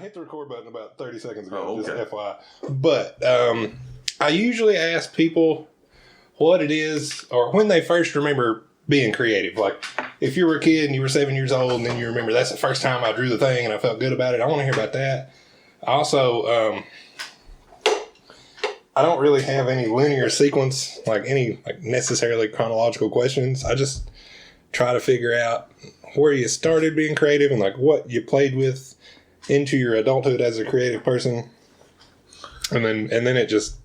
I hit the record button about 30 seconds ago, okay. just FYI. But I usually ask people what it is or when they first remember being creative. Like if you were a kid and you were 7 years old and then you remember that's the first time I drew the thing and I felt good about it. I want to hear about that. Also, I don't really have any linear sequence, like any necessarily chronological questions. I just try to figure out where you started being creative and like what you played with into your adulthood as a creative person, and then it just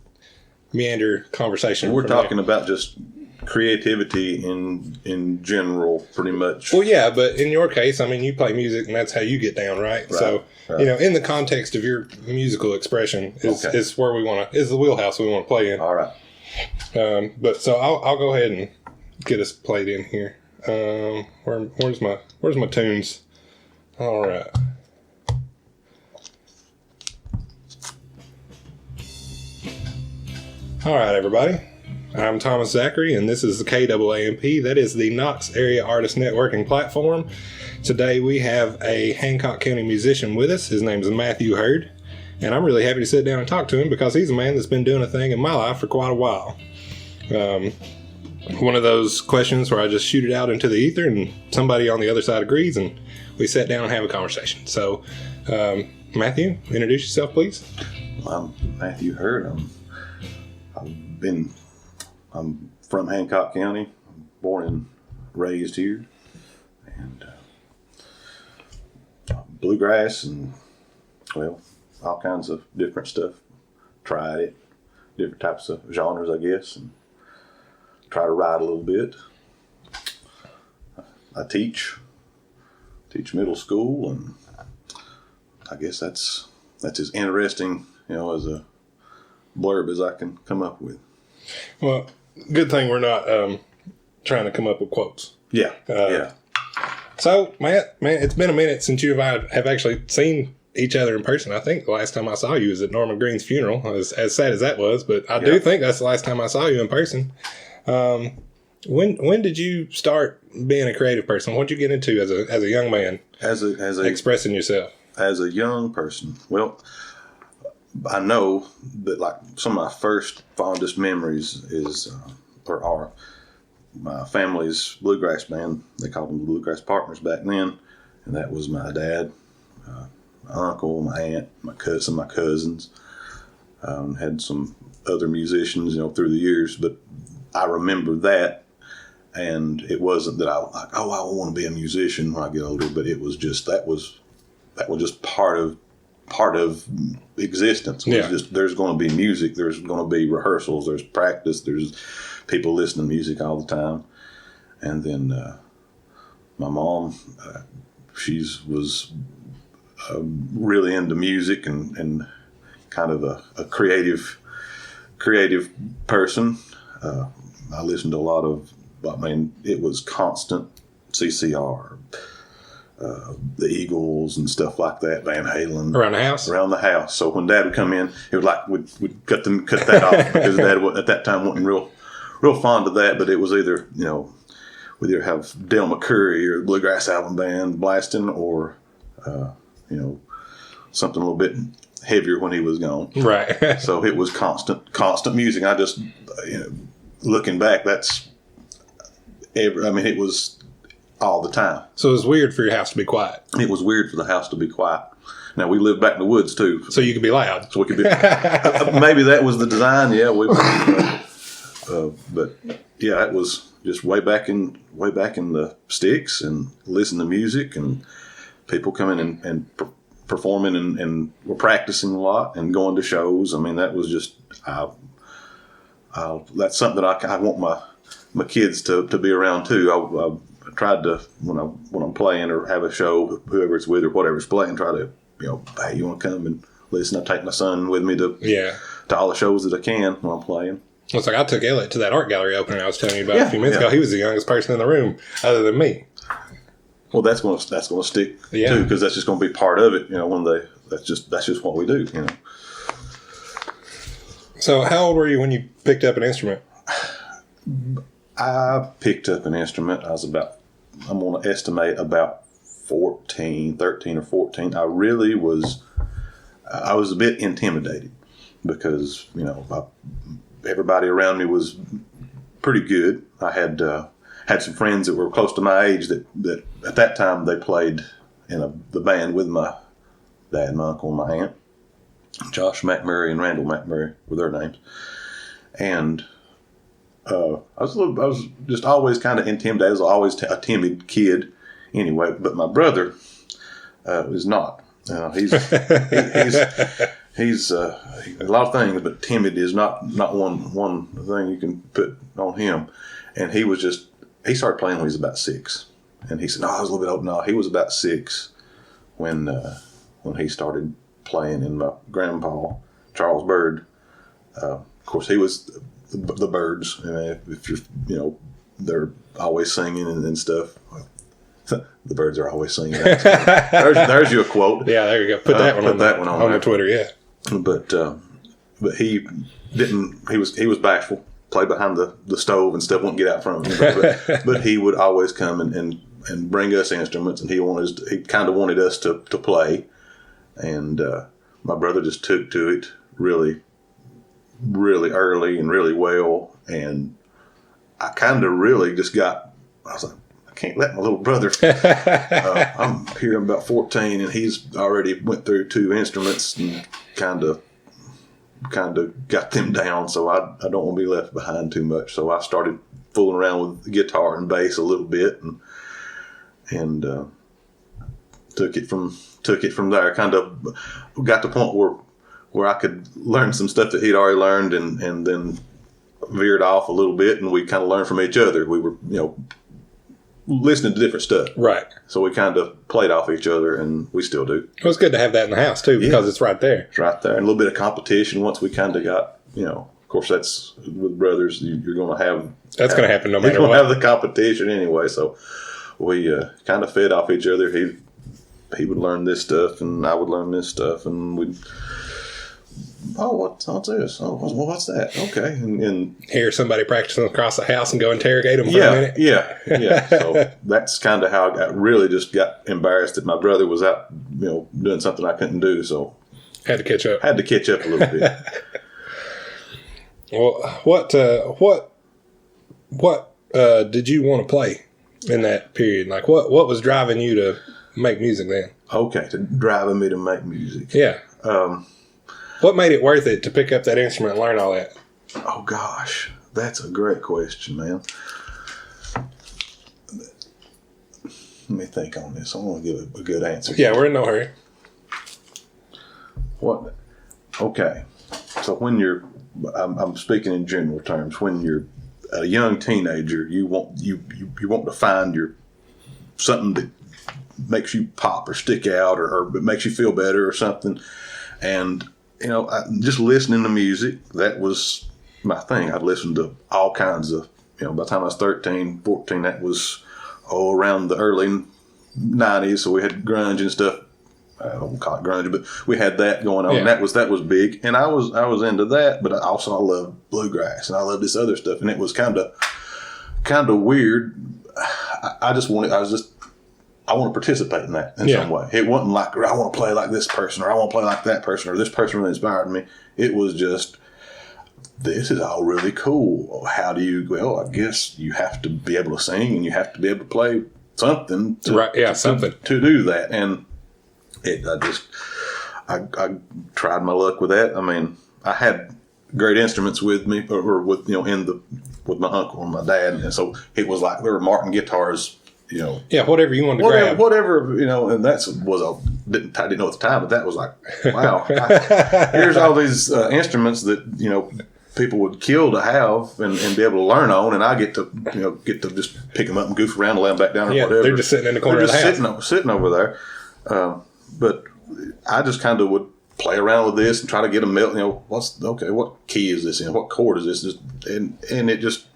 meander conversation. We're talking about just creativity in general, pretty much. Well, yeah, but in your case, I mean, you play music, and that's how you get down, right? So, you know, in the context of your musical expression, is where we want to is the wheelhouse we want to play in. All right. But so I'll go ahead and get us played in here. Where's my tunes? All right. All right, everybody. I'm Thomas Zachary, and this is the KAAMP. That is the Knox Area Artist Networking Platform. Today we have a Hancock County musician with us. His name is Matthew Hurd, and I'm really happy to sit down and talk to him because he's a man that's been doing a thing in my life for quite a while. One of those questions where I just shoot it out into the ether, and somebody on the other side agrees, and we sit down and have a conversation. So, Matthew, introduce yourself, please. I'm Matthew Hurd. I'm from Hancock County, born and raised here, and bluegrass and, well, all kinds of different stuff. Tried it, different types of genres, I guess, and try to write a little bit. I teach middle school, and I guess that's as interesting, as a blurb as I can come up with. Well, good thing we're not trying to come up with quotes. Yeah. So, Matt, man, it's been a minute since you and I have actually seen each other in person. I think the last time I saw you was at Norman Green's funeral, as sad as that was, but I do think that's the last time I saw you in person. When did you start being a creative person? What did you get into as a young man? As expressing yourself? As a young person, well, I know that like some of my first fondest memories are my family's bluegrass band. They called them the Bluegrass Partners back then, and that was my dad, my uncle, my aunt, my cousins. Had some other musicians, through the years, but I remember that, and it wasn't that I want to be a musician when I get older, but it was just that was just part of existence. Yeah. Just, there's going to be music, there's going to be rehearsals, there's practice, there's people listening to music all the time. And then my mom, she was really into music and kind of a creative person. I listened to a lot of, it was constant CCR, the Eagles and stuff like that, Van Halen. Around the house? So when Dad would come in, it would we'd cut that off because Dad at that time wasn't real fond of that, but it was either, we'd either have Del McCurry or the Bluegrass Album Band blasting or, something a little bit heavier when he was gone. Right. So it was constant music. I just, looking back, it was all the time. So it was weird for your house to be quiet. It was weird for the house to be quiet. Now, we lived back in the woods, too. So you could be loud. So we could be... maybe that was the design, yeah. But, yeah, it was just way back in the sticks and listening to music and people coming and performing and were practicing a lot and going to shows. I mean, that was just... that's something that I want my kids to be around, too. I tried to, when I'm playing or have a show, whoever it's with or whatever's playing, try to, hey, you want to come and listen? I take my son with me to all the shows that I can when I'm playing. Well, it's like I took Elliot to that art gallery opening I was telling you about a few minutes ago. He was the youngest person in the room other than me. Well, that's going to stick too, because that's just going to be part of it. That's just what we do. So, how old were you when you picked up an instrument? I picked up an instrument. I'm going to estimate about 13 or 14, I was a bit intimidated because, everybody around me was pretty good. I had some friends that were close to my age that at that time they played in the band with my dad, my uncle, and my aunt. Josh McMurray and Randall McMurray were their names. And I was just always kind of intimidated. I was always a timid kid anyway. But my brother is not. He's a lot of things, but timid is not one thing you can put on him. And he started playing when he was about 6. And he said, "No, I was a little bit older." No, he was about 6 when he started playing. And my grandpa, Charles Bird, of course, he was the Birds. If you're, they're always singing and stuff. Well, the Birds are always singing. There's you a quote. Yeah, there you go. Put that one on the Twitter. Yeah. But he didn't. He was bashful. Played behind the stove and stuff. Wouldn't get out from him. But he would always come and bring us instruments, and he kind of wanted us to play. And my brother just took to it really, really early and really well. And I kind of really just I was like, I can't let my little brother. I'm here, I'm about 14, and he's already went through 2 instruments and kind of got them down. So I don't want to be left behind too much. So I started fooling around with the guitar and bass a little bit, and took it from there. Kind of got to the point where I could learn some stuff that he'd already learned, and then veered off a little bit, and we kind of learned from each other. We were, listening to different stuff. Right. So we kind of played off each other, and we still do. It was good to have that in the house, too, because it's right there. It's right there. And a little bit of competition once we kind of got, of course, that's with brothers, you're going to have. That's going to happen no matter what. You're what. going to have the competition anyway. So we kind of fed off each other. He would learn this stuff, and I would learn this stuff, and we'd. Oh, what's this? Oh, what's that? Okay, and hear somebody practicing across the house and go interrogate them for a minute. Yeah. So that's kind of how I really just got embarrassed that my brother was out, doing something I couldn't do. So had to catch up. A little bit. Well, what did you want to play in that period? Like, what was driving you to make music then? Okay, driving me to make music. Yeah. What made it worth it to pick up that instrument and learn all that? Oh, gosh. That's a great question, man. Let me think on this. I want to give a good answer. Yeah, we're in no hurry. What? Okay. So when I'm speaking in general terms, when you're a young teenager, you want to find something that makes you pop or stick out or makes you feel better or something. And just listening to music, that was my thing. I'd listen to all kinds of, by the time I was 13, 14, that was around the early 90s. So we had grunge and stuff. I don't call it grunge, but we had that going on. Yeah. And that was big. And I was into that, but I love bluegrass and I love this other stuff. And it was kind of weird. I want to participate in that in some way. It wasn't like, I want to play like this person, or I want to play like that person, or this person really inspired me. It was just, this is all really cool. How do you, I guess you have to be able to sing and you have to be able to play something to do that. And I tried my luck with that. I mean, I had great instruments with me, or with, with my uncle and my dad. And so it was like, there were Martin guitars, whatever you wanted to grab. Whatever, and I didn't know at the time, but that was like, wow. Here's all these instruments that, people would kill to have and be able to learn on, and I get to just pick them up and goof around and lay them back down or whatever. They're just sitting in the corner of the house. Sitting over there. But I just kind of would play around with this and try to get them what key is this in? What chord is this? And it just,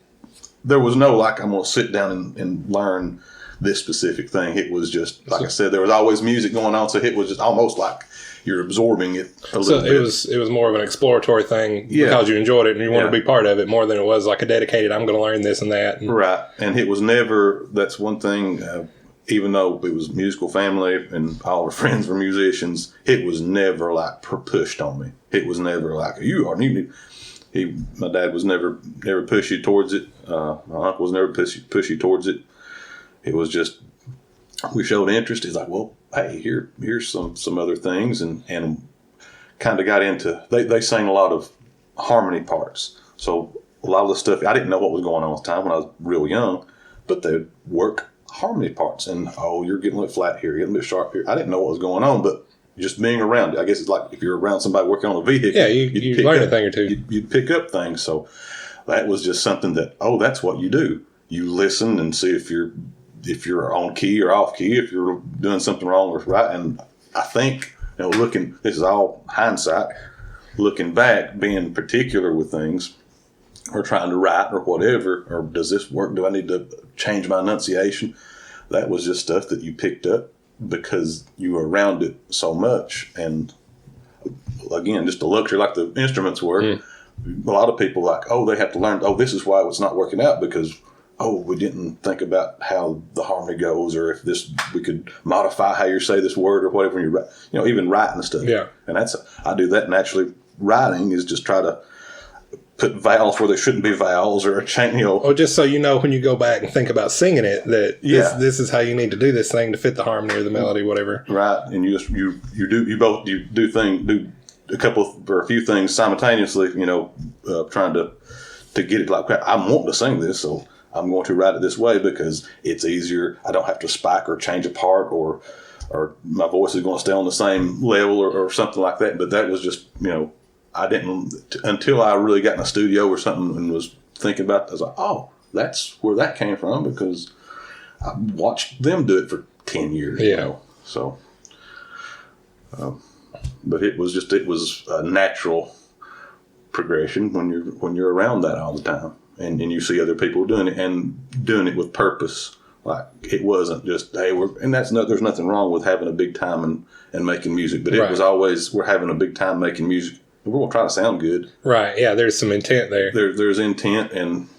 there was no, like, I'm going to sit down and learn this specific thing. It was just, like I said, there was always music going on, so it was just almost like you're absorbing it a little bit. So it was more of an exploratory thing because you enjoyed it and you wanted to be part of it more than it was like a dedicated, I'm going to learn this and that. Right. And it was never, that's one thing, even though it was a musical family and all our friends were musicians, it was never like pushed on me. It was never like, you are needed. My dad was never pushy towards it. My uncle was never pushy towards it. It was just, we showed interest. He's like, well, hey, here's some other things, and kind of got into, they sang a lot of harmony parts. So a lot of the stuff, I didn't know what was going on at the time when I was real young, but they'd work harmony parts, and you're getting a little flat here, you're getting a bit sharp here. I didn't know what was going on, but just being around it, I guess it's like if you're around somebody working on a vehicle. Yeah, you learn a thing or two. You'd pick up things. So that was just something that, that's what you do. You listen and see if you're on key or off key, if you're doing something wrong or right. And I think, this is all hindsight, looking back, being particular with things or trying to write or whatever, or does this work? Do I need to change my enunciation? That was just stuff that you picked up because you were around it so much. And again, just the luxury like the instruments were. A lot of people they have to learn, this is why it's not working out because, we didn't think about how the harmony goes, or if we could modify how you say this word or whatever you write, even writing stuff. Yeah. And I do that naturally. Writing is just try to put vowels where there shouldn't be vowels, or change, Or just so when you go back and think about singing it, that this is how you need to do this thing to fit the harmony or the melody, whatever. Right. And you do a couple or a few things simultaneously, trying to get it like, I'm wanting to sing this, so I'm going to write it this way because it's easier. I don't have to spike or change a part, or my voice is going to stay on the same level or something like that. But that was just, I didn't, until I really got in a studio or something and was thinking about it, I was like, that's where that came from because I watched them do it for 10 years. Yeah. So, but it was a natural progression when you're around that all the time. And you see other people doing it and doing it with purpose. Like it wasn't just, hey, there's nothing wrong with having a big time and making music, but it was always, we're having a big time making music. We're going to try to sound good. Right. Yeah. There's some intent there. There's intent and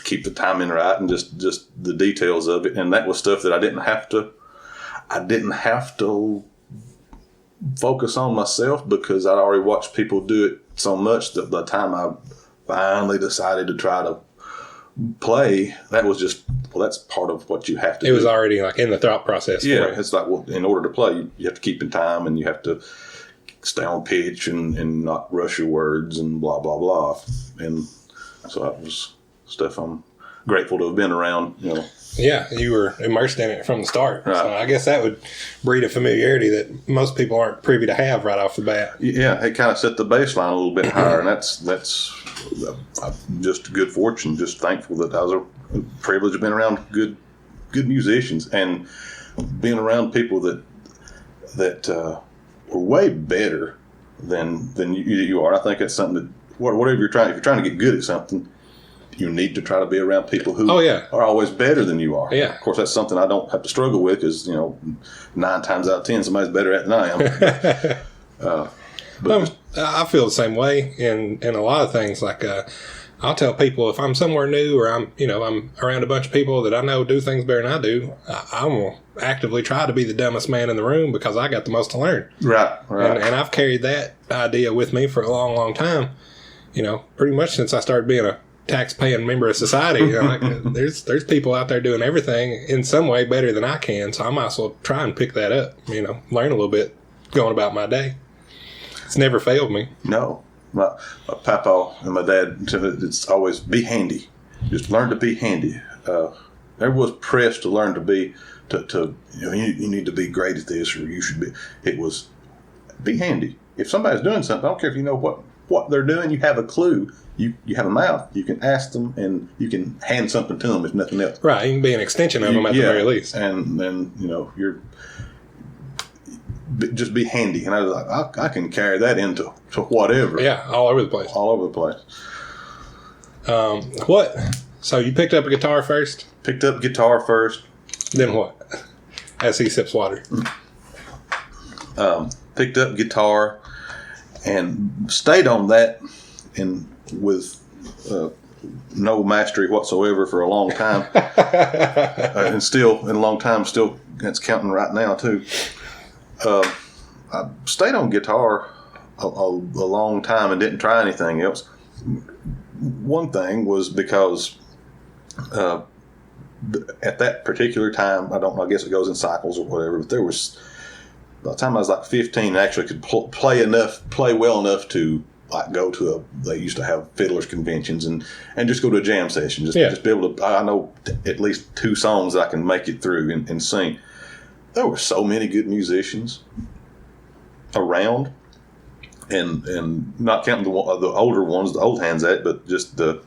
keep the timing right and just the details of it. And that was stuff that I didn't have to focus on myself because I'd already watched people do it so much that by the time I finally decided to try to play, that was just, that's part of what you have to do. It was already like in the thought process. Yeah, it's like, in order to play, you have to keep in time and you have to stay on pitch and not rush your words and blah, blah, blah. And so that was stuff I'm grateful to have been around, Yeah, you were immersed in it from the start. Right. So I guess that would breed a familiarity that most people aren't privy to have right off the bat. Yeah, it kind of set the baseline a little bit higher, and that's just good fortune. Just thankful that I was a privilege of being around good musicians and being around people that were way better than you are. I think that's something that whatever if you're trying to get good at something, you need to try to be around people who are always better than you are. Yeah. Of course, that's something I don't have to struggle with because, 9 times out of 10, somebody's better at it than I am. I feel the same way in a lot of things. Like, I'll tell people if I'm somewhere new or I'm around a bunch of people that I know do things better than I do, I will actively try to be the dumbest man in the room because I got the most to learn. Right. And I've carried that idea with me for a long, long time. Pretty much since I started being a tax-paying member of society. There's people out there doing everything in some way better than I can, so I might as well try and pick that up. Learn a little bit going about my day. It's never failed me. No. My papa and my dad, it's always be handy. Just learn to be handy. Everyone's pressed to learn to be, you need to be great at this or you should be. It was be handy. If somebody's doing something, I don't care if you know what they're doing, you have a clue. You have a mouth. You can ask them and you can hand something to them if nothing else. Right. You can be an extension of them at the very least. And then, you're just be handy. And I was like, I can carry that into whatever. Yeah, all over the place. All over the place. What? So you picked up a guitar first? Picked up guitar first. Then what? As he sips water. Picked up guitar and stayed on that and with no mastery whatsoever for a long time, and still in a long time, still it's counting right now too. I stayed on guitar a long time and didn't try anything else. One thing was because at that particular time, I don't know, I guess it goes in cycles or whatever, but there was, by the time I was like 15, I actually could play well enough to like go to they used to have fiddlers conventions and just go to a jam session, just be able to, I know at least 2 songs that I can make it through and sing. There were so many good musicians around, and not counting the older ones, the old hands at, but just the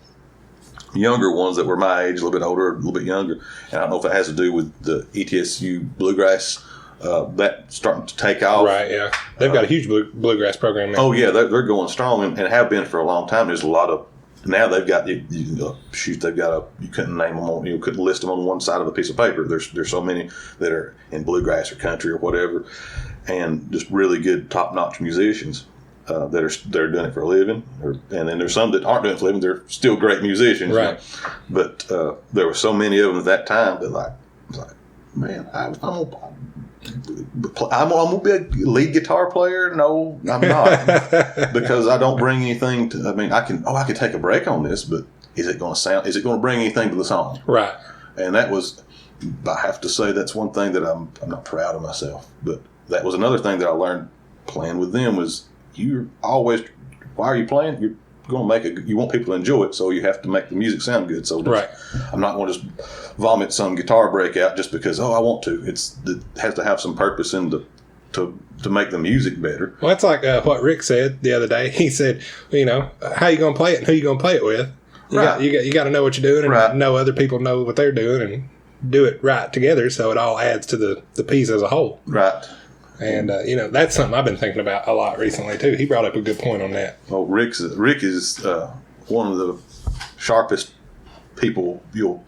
younger ones that were my age, a little bit older, a little bit younger. And I don't know if it has to do with the ETSU bluegrass that starting to take off. Right, yeah. They've got a huge bluegrass program now. Oh, yeah, they're going strong and have been for a long time. There's a lot of, now they've got, they've got you couldn't name them on, you couldn't list them on one side of a piece of paper. There's so many that are in bluegrass or country or whatever, and just really good top-notch musicians. They're doing it for a living, and then there's some that aren't doing it for a living. They're still great musicians, right? But there were so many of them at that time that like man, I'm gonna be a lead guitar player. No, I'm not, because I don't bring anything to. I mean, I can take a break on this, but is it going to bring anything to the song? Right. And that was, I have to say, that's one thing that I'm not proud of myself, but that was another thing that I learned playing with them was. You're always, why are you playing? You're going to you want people to enjoy it, so you have to make the music sound good. So right. I'm not going to just vomit some guitar breakout just because, I want to. It has to have some purpose in to make the music better. Well, that's like what Rick said the other day. He said, how you going to play it and who you going to play it with? You got to know what you're doing and know other people know what they're doing and do it right together so it all adds to the piece as a whole. Right. And, that's something I've been thinking about a lot recently, too. He brought up a good point on that. Well, Rick is one of the sharpest people you'll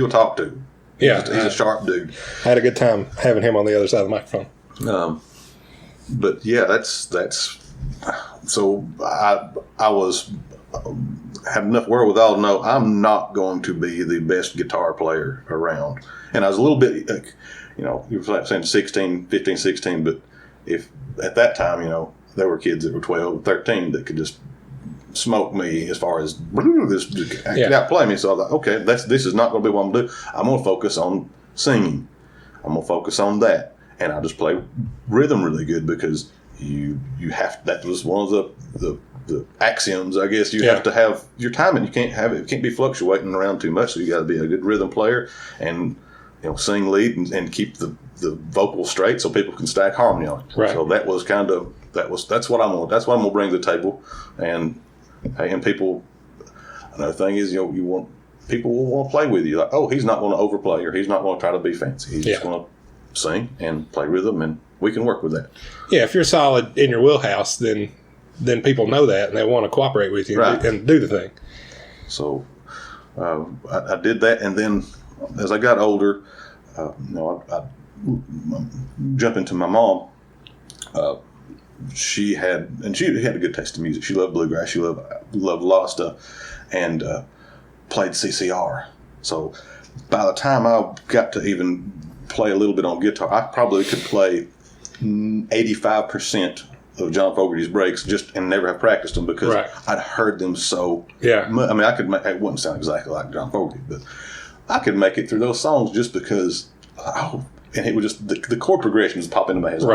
talk to. Yeah. He's a sharp dude. I had a good time having him on the other side of the microphone. But, yeah, that's so I had enough wherewithal to know I'm not going to be the best guitar player around. And I was a little bit, you were saying 15, 16, but if at that time, there were kids that were 12, 13 that could just smoke me as far as outplay me. So I thought, okay, this is not going to be what I'm going to do. I'm going to focus on singing. I'm going to focus on that. And I just play rhythm really good because you have, that was one of the axioms, I guess. You have to have your timing. It can't be fluctuating around too much. So you got to be a good rhythm player and, sing lead and keep the vocal straight so people can stack harmony on it. Right. So that's what I'm going to bring to the table. And people, another thing is, people will want to play with you. Like, oh, he's not going to overplay or he's not going to try to be fancy. He's just going to sing and play rhythm, and we can work with that. Yeah, if you're solid in your wheelhouse, then people know that and they want to cooperate with you and do the thing. So I did that, and then as I got older, I jumped into my mom. She had a good taste in music. She loved bluegrass. She loved a lot of stuff, and played CCR. So by the time I got to even play a little bit on guitar, I probably could play 85% of John Fogerty's breaks and never have practiced them because I'd heard them so much. I mean, it wouldn't sound exactly like John Fogerty, but I could make it through those songs just because, and it was just the chord progressions pop into my head. So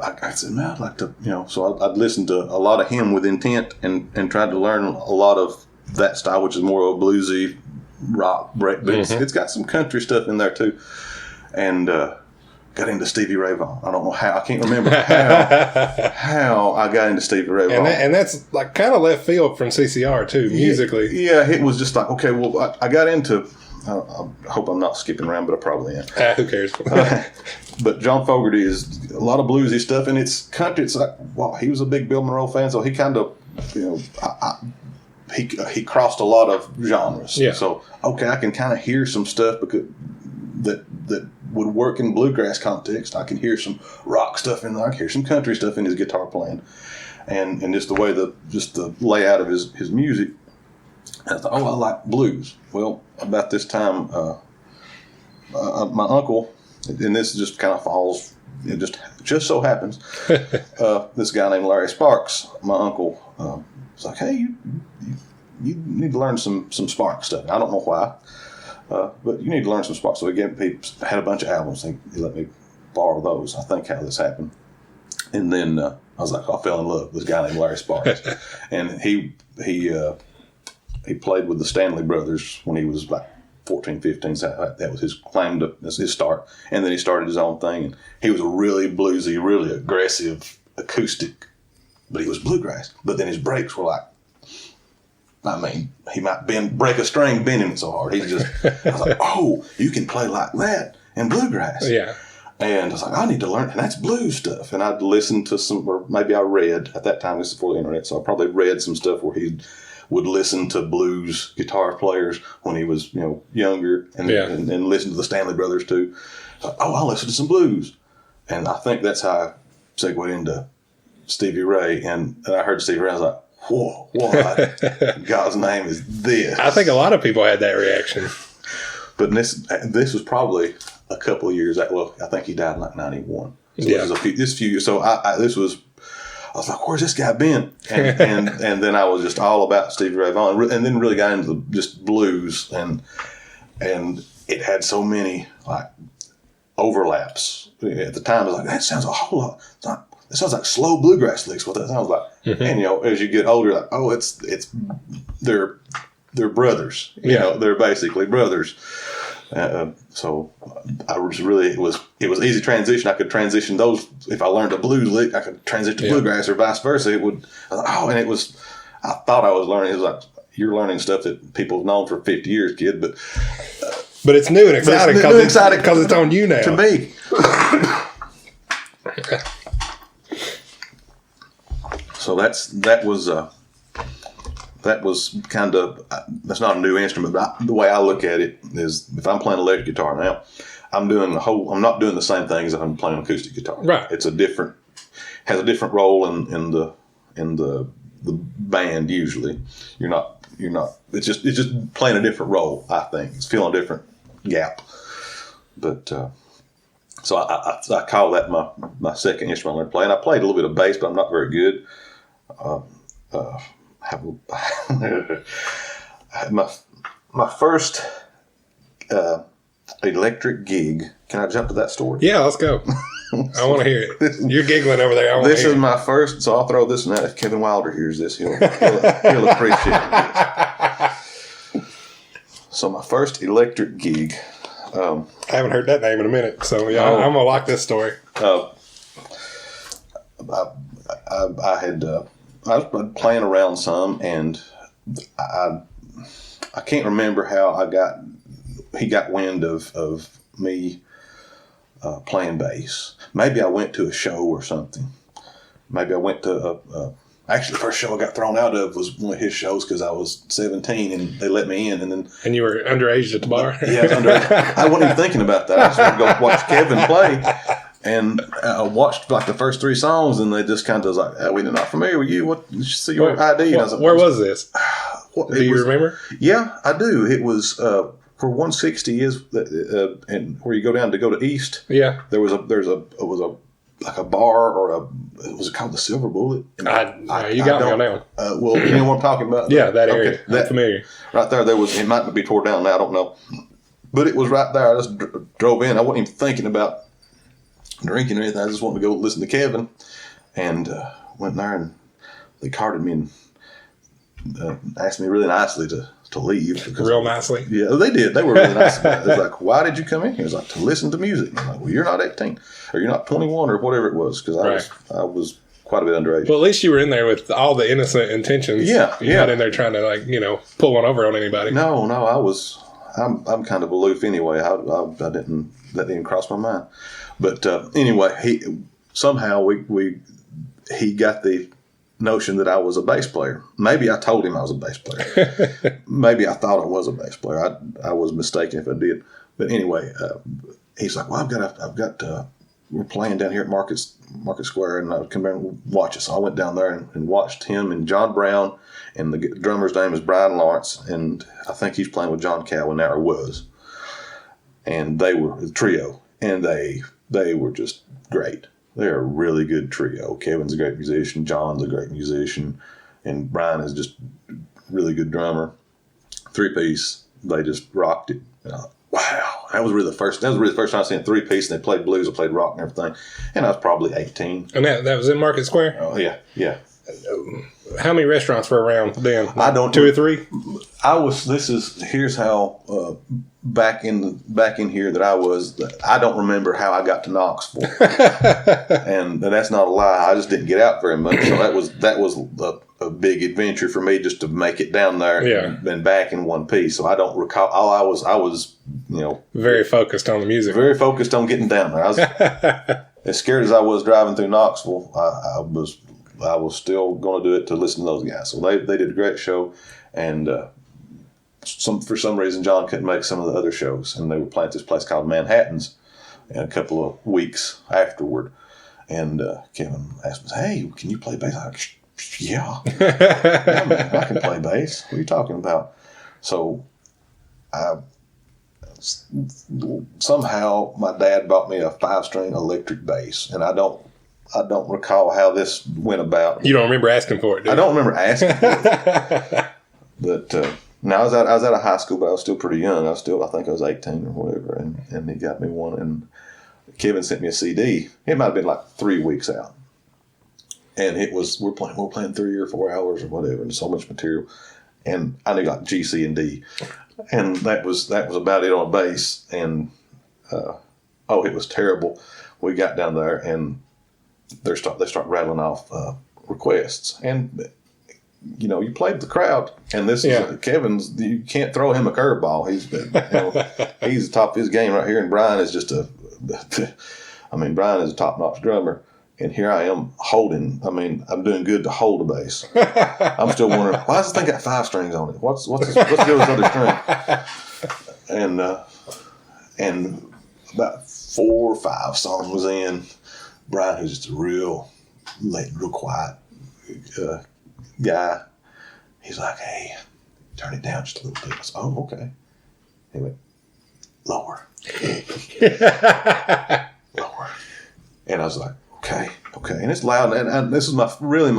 I said, man, I'd like to, so I'd listen to a lot of him with intent and tried to learn a lot of that style, which is more of a bluesy rock break, but it's got some country stuff in there too. And got into Stevie Ray Vaughan. I don't know how. I can't remember how I got into Stevie Ray Vaughan. And that's like kind of left field from CCR too, musically. Yeah, it was just like, okay, well, I got into, I hope I'm not skipping around, but I probably am. Who cares? But John Fogerty is a lot of bluesy stuff, and it's country. It's like, wow, he was a big Bill Monroe fan, so he kind of, he crossed a lot of genres. Yeah. So, okay, I can kind of hear some stuff because that would work in bluegrass context. I can hear some rock stuff in there. I can hear some country stuff in his guitar playing, and just the way the layout of his music. And I thought, I like blues. Well, about this time, my uncle, and this just kind of falls. It just so happens, this guy named Larry Sparks, my uncle, was like, hey, you need to learn some Sparks stuff. I don't know why, but you need to learn some Sparks. So he had a bunch of albums. He let me borrow those. I think how this happened. And then I was like, I fell in love with this guy named Larry Sparks. And he played with the Stanley Brothers when he was like 14, 15, so that was his claim to his start. And then he started his own thing. And he was a really bluesy, really aggressive acoustic, but he was bluegrass. But then his breaks were like, he might break a string bending it so hard. I was like, oh, you can play like that in bluegrass. Yeah. And I was like, I need to learn, and that's blues stuff. And I'd listen to some, or maybe I read, at that time, this is before the internet, so I probably read some stuff where he would listen to blues guitar players when he was, younger, and listen to the Stanley Brothers too. So, I'll listen to some blues, and I think that's how I segued into Stevie Ray. And I heard Stevie Ray, I was like, whoa, what? God's name is this. I think a lot of people had that reaction. But this was probably a couple of years. Well, I think he died in like 91. So this was a few years. So I was like, where's this guy been? And then I was just all about Stevie Ray Vaughan, and then really got into just blues, and it had so many like overlaps. At the time, I was like, that sounds a whole lot. It sounds like slow bluegrass licks. What that sounds like. Mm-hmm. And as you get older, like, oh, they're brothers. They're basically brothers. So I was really, it was easy transition. I could transition those. If I learned a blues lick, I could transition to bluegrass or vice versa. I thought I was learning. It was like, you're learning stuff that people have known for 50 years, kid. But it's new and exciting because it's on you now. To me. So that was kind of, that's not a new instrument, but the way I look at it is, if I'm playing electric guitar now, I'm not doing the same thing as if I'm playing acoustic guitar. Right. It's has a different role in the band usually. You're not, it's just playing a different role, I think. It's filling a different gap. But, so I call that my second instrument I learned to play. And I played a little bit of bass, but I'm not very good. My first electric gig. Can I jump to that story? Yeah, let's go. I want to hear it. You're giggling over there. This is my first, so I'll throw this one out. If Kevin Wilder hears this, he'll appreciate it. So my first electric gig. I haven't heard that name in a minute, so I'm going to like this story. I was playing around some, and I can't remember how he got wind of me playing bass. Maybe I went to a show or something. Maybe I went to actually, the first show I got thrown out of was one of his shows because I was 17 and they let me in. And you were underage at the bar? Yeah, I was underage. I wasn't even thinking about that. I just wanted to go watch Kevin play. And I watched like the first 3 songs, and they just kind of was like, we're not familiar with you. What? See your ID. And I was like, where was this? Do you remember? Yeah, I do. It was where 160 is, and where you go down to go to East. Yeah. It was a bar, or was it called the Silver Bullet? You got me on that one. Well, you know what I'm talking about? Yeah, that area. Okay, that's familiar. Right there, it might be tore down now, I don't know. But it was right there. I just drove in. I wasn't even thinking about drinking or anything. I just wanted to go listen to Kevin, and went there, and they carded me and asked me really nicely to leave. Real nicely? Yeah, they did. They were really nice about it. They was like, why did you come in here? It was like, to listen to music. And I'm like, well, you're not 18, or you're not 21, or whatever it was, because I was quite a bit underage. Well, at least you were in there with all the innocent intentions. Yeah, You're not in there trying to pull one over on anybody. No, I'm kind of aloof anyway. I didn't, that didn't cross my mind. But anyway, he got the notion that I was a bass player. Maybe I told him I was a bass player. Maybe I thought I was a bass player. I was mistaken if I did. But anyway, he's like, well, we're playing down here at Market Square, and I come down and watch it. So I went down there and watched him and John Brown, and the drummer's name is Brian Lawrence, and I think he's playing with John Cowan now, or was. And they were a trio, and they were just great. They're a really good trio. Kevin's a great musician, John's a great musician, and Brian is just a really good drummer. 3-piece, they just rocked it. Wow, that was really the first time I seen a 3-piece, and they played blues, they played rock and everything. And I was probably 18. And that was in Market Square? Oh, yeah. How many restaurants were around then? I don't 2 or 3? Here's how back in here that I was. I don't remember how I got to Knoxville, and that's not a lie. I just didn't get out very much. So that was a big adventure for me just to make it down there and back in one piece. So I don't recall. I was very focused on the music, very focused on getting down there. I was as scared as I was driving through Knoxville. I was still going to do it to listen to those guys. So they did a great show, and for some reason John couldn't make some of the other shows, and they were playing at this place called Manhattan's. And a couple of weeks afterward, and Kevin asked me, "Hey, can you play bass?" I'm like, yeah, man, I can play bass. What are you talking about? So, somehow my dad bought me a 5-string electric bass, and I don't recall how this went about. You don't remember asking for it, do you? I don't remember asking for it. But now I was out of high school, but I was still pretty young. I think I was 18 or whatever, and he got me one. And Kevin sent me a CD. It might have been like 3 weeks out, and we're playing 3 or 4 hours or whatever, and so much material. And I knew like G, C, and D, and that was about it on bass. And it was terrible. We got down there, and they start rattling off requests, and you played the crowd, and this is Kevin's. You can't throw him a curveball. He's the top of his game right here, and Brian is just Brian is a top-notch drummer, and here I am holding. I'm doing good to hold a bass. I'm still wondering, why does this thing got 5 strings on it? What's good with this other string? And about 4 or 5 songs in, Brian, who's just a real quiet guy, he's like, "Hey, turn it down just a little bit." I said, "Oh, okay." He went, "Lower." Lower. And I was like, okay. And it's loud, and this is my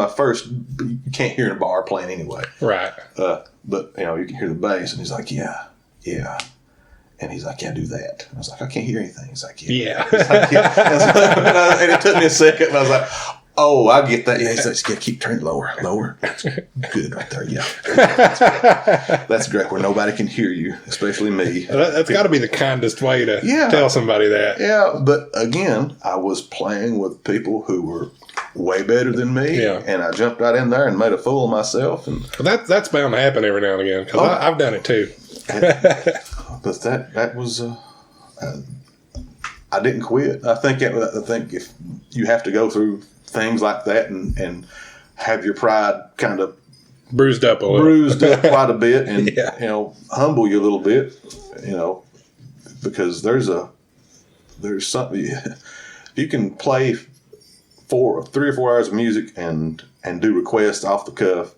first, you can't hear in a bar playing anyway. Right. But, you can hear the bass, and he's like, yeah. And he's like, "Yeah, do that." And I was like, "I can't hear anything." He's like, "Yeah." He's like, yeah. And it took me a second, and I was like, "Oh, I get that." Yeah, he's like, "Keep turning lower. That's good right there. Yeah, that's great. Where nobody can hear you, especially me." That's got to be the kindest way to tell somebody that. Yeah, but again, I was playing with people who were way better than me, and I jumped right in there and made a fool of myself. And that's bound to happen every now and again, because I've done it too. But that was. I didn't quit. I think if you have to go through things like that and have your pride kind of bruised up quite a bit, and humble you a little bit, because there's something. If you can play 3 or 4 hours of music and do requests off the cuff,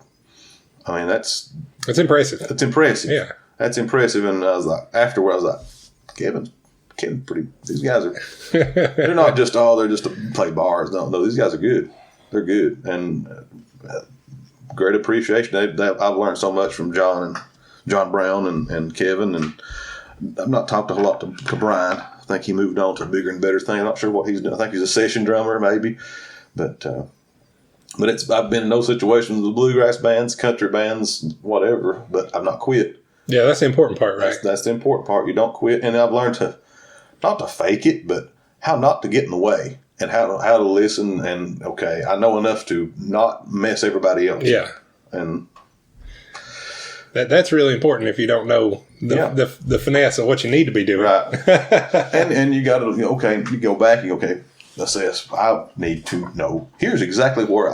that's impressive. It's impressive. Yeah, that's impressive. And I was like, afterward, I was like, Kevin, pretty. These guys are. They're not just they're just to play bars. No, these guys are good. They're good, and great appreciation. I've learned so much from John Brown and Kevin, and I've not talked a whole lot to Brian. I think he moved on to a bigger and better thing. I'm not sure what he's doing. I think he's a session drummer, maybe, but I've been in those situations with bluegrass bands, country bands, whatever. But I've not quit. Yeah, that's the important part, right? That's the important part. You don't quit, and I've learned to. Not to fake it, but how not to get in the way, and how to listen. And I know enough to not mess everybody else. Yeah, and that's really important if you don't know the finesse of what you need to be doing. Right. and you got to you go back and assess. I need to know. Here's exactly where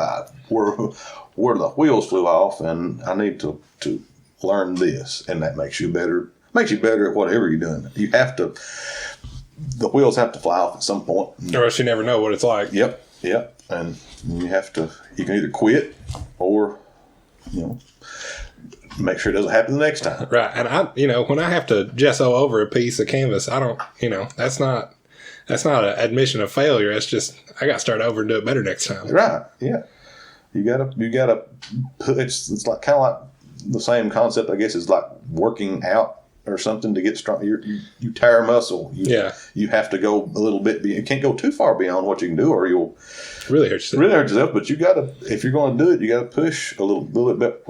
the wheels flew off, and I need to learn this, and that makes you better. Makes you better at whatever you're doing. You have to. the wheels have to fly off at some point. Or else you never know what it's like. Yep. And you can either quit or, make sure it doesn't happen the next time. Right. And when I have to gesso over a piece of canvas, I don't, that's not an admission of failure. It's just, I got to start over and do it better next time. Right. Yeah. You gotta put, it's like kind of like the same concept, I guess, is like working out or something to get strong. You tear a muscle. You have to go a little bit. You can't go too far beyond what you can do, or you'll really hurt yourself. But you gotta, if you're going to do it, you gotta push a little bit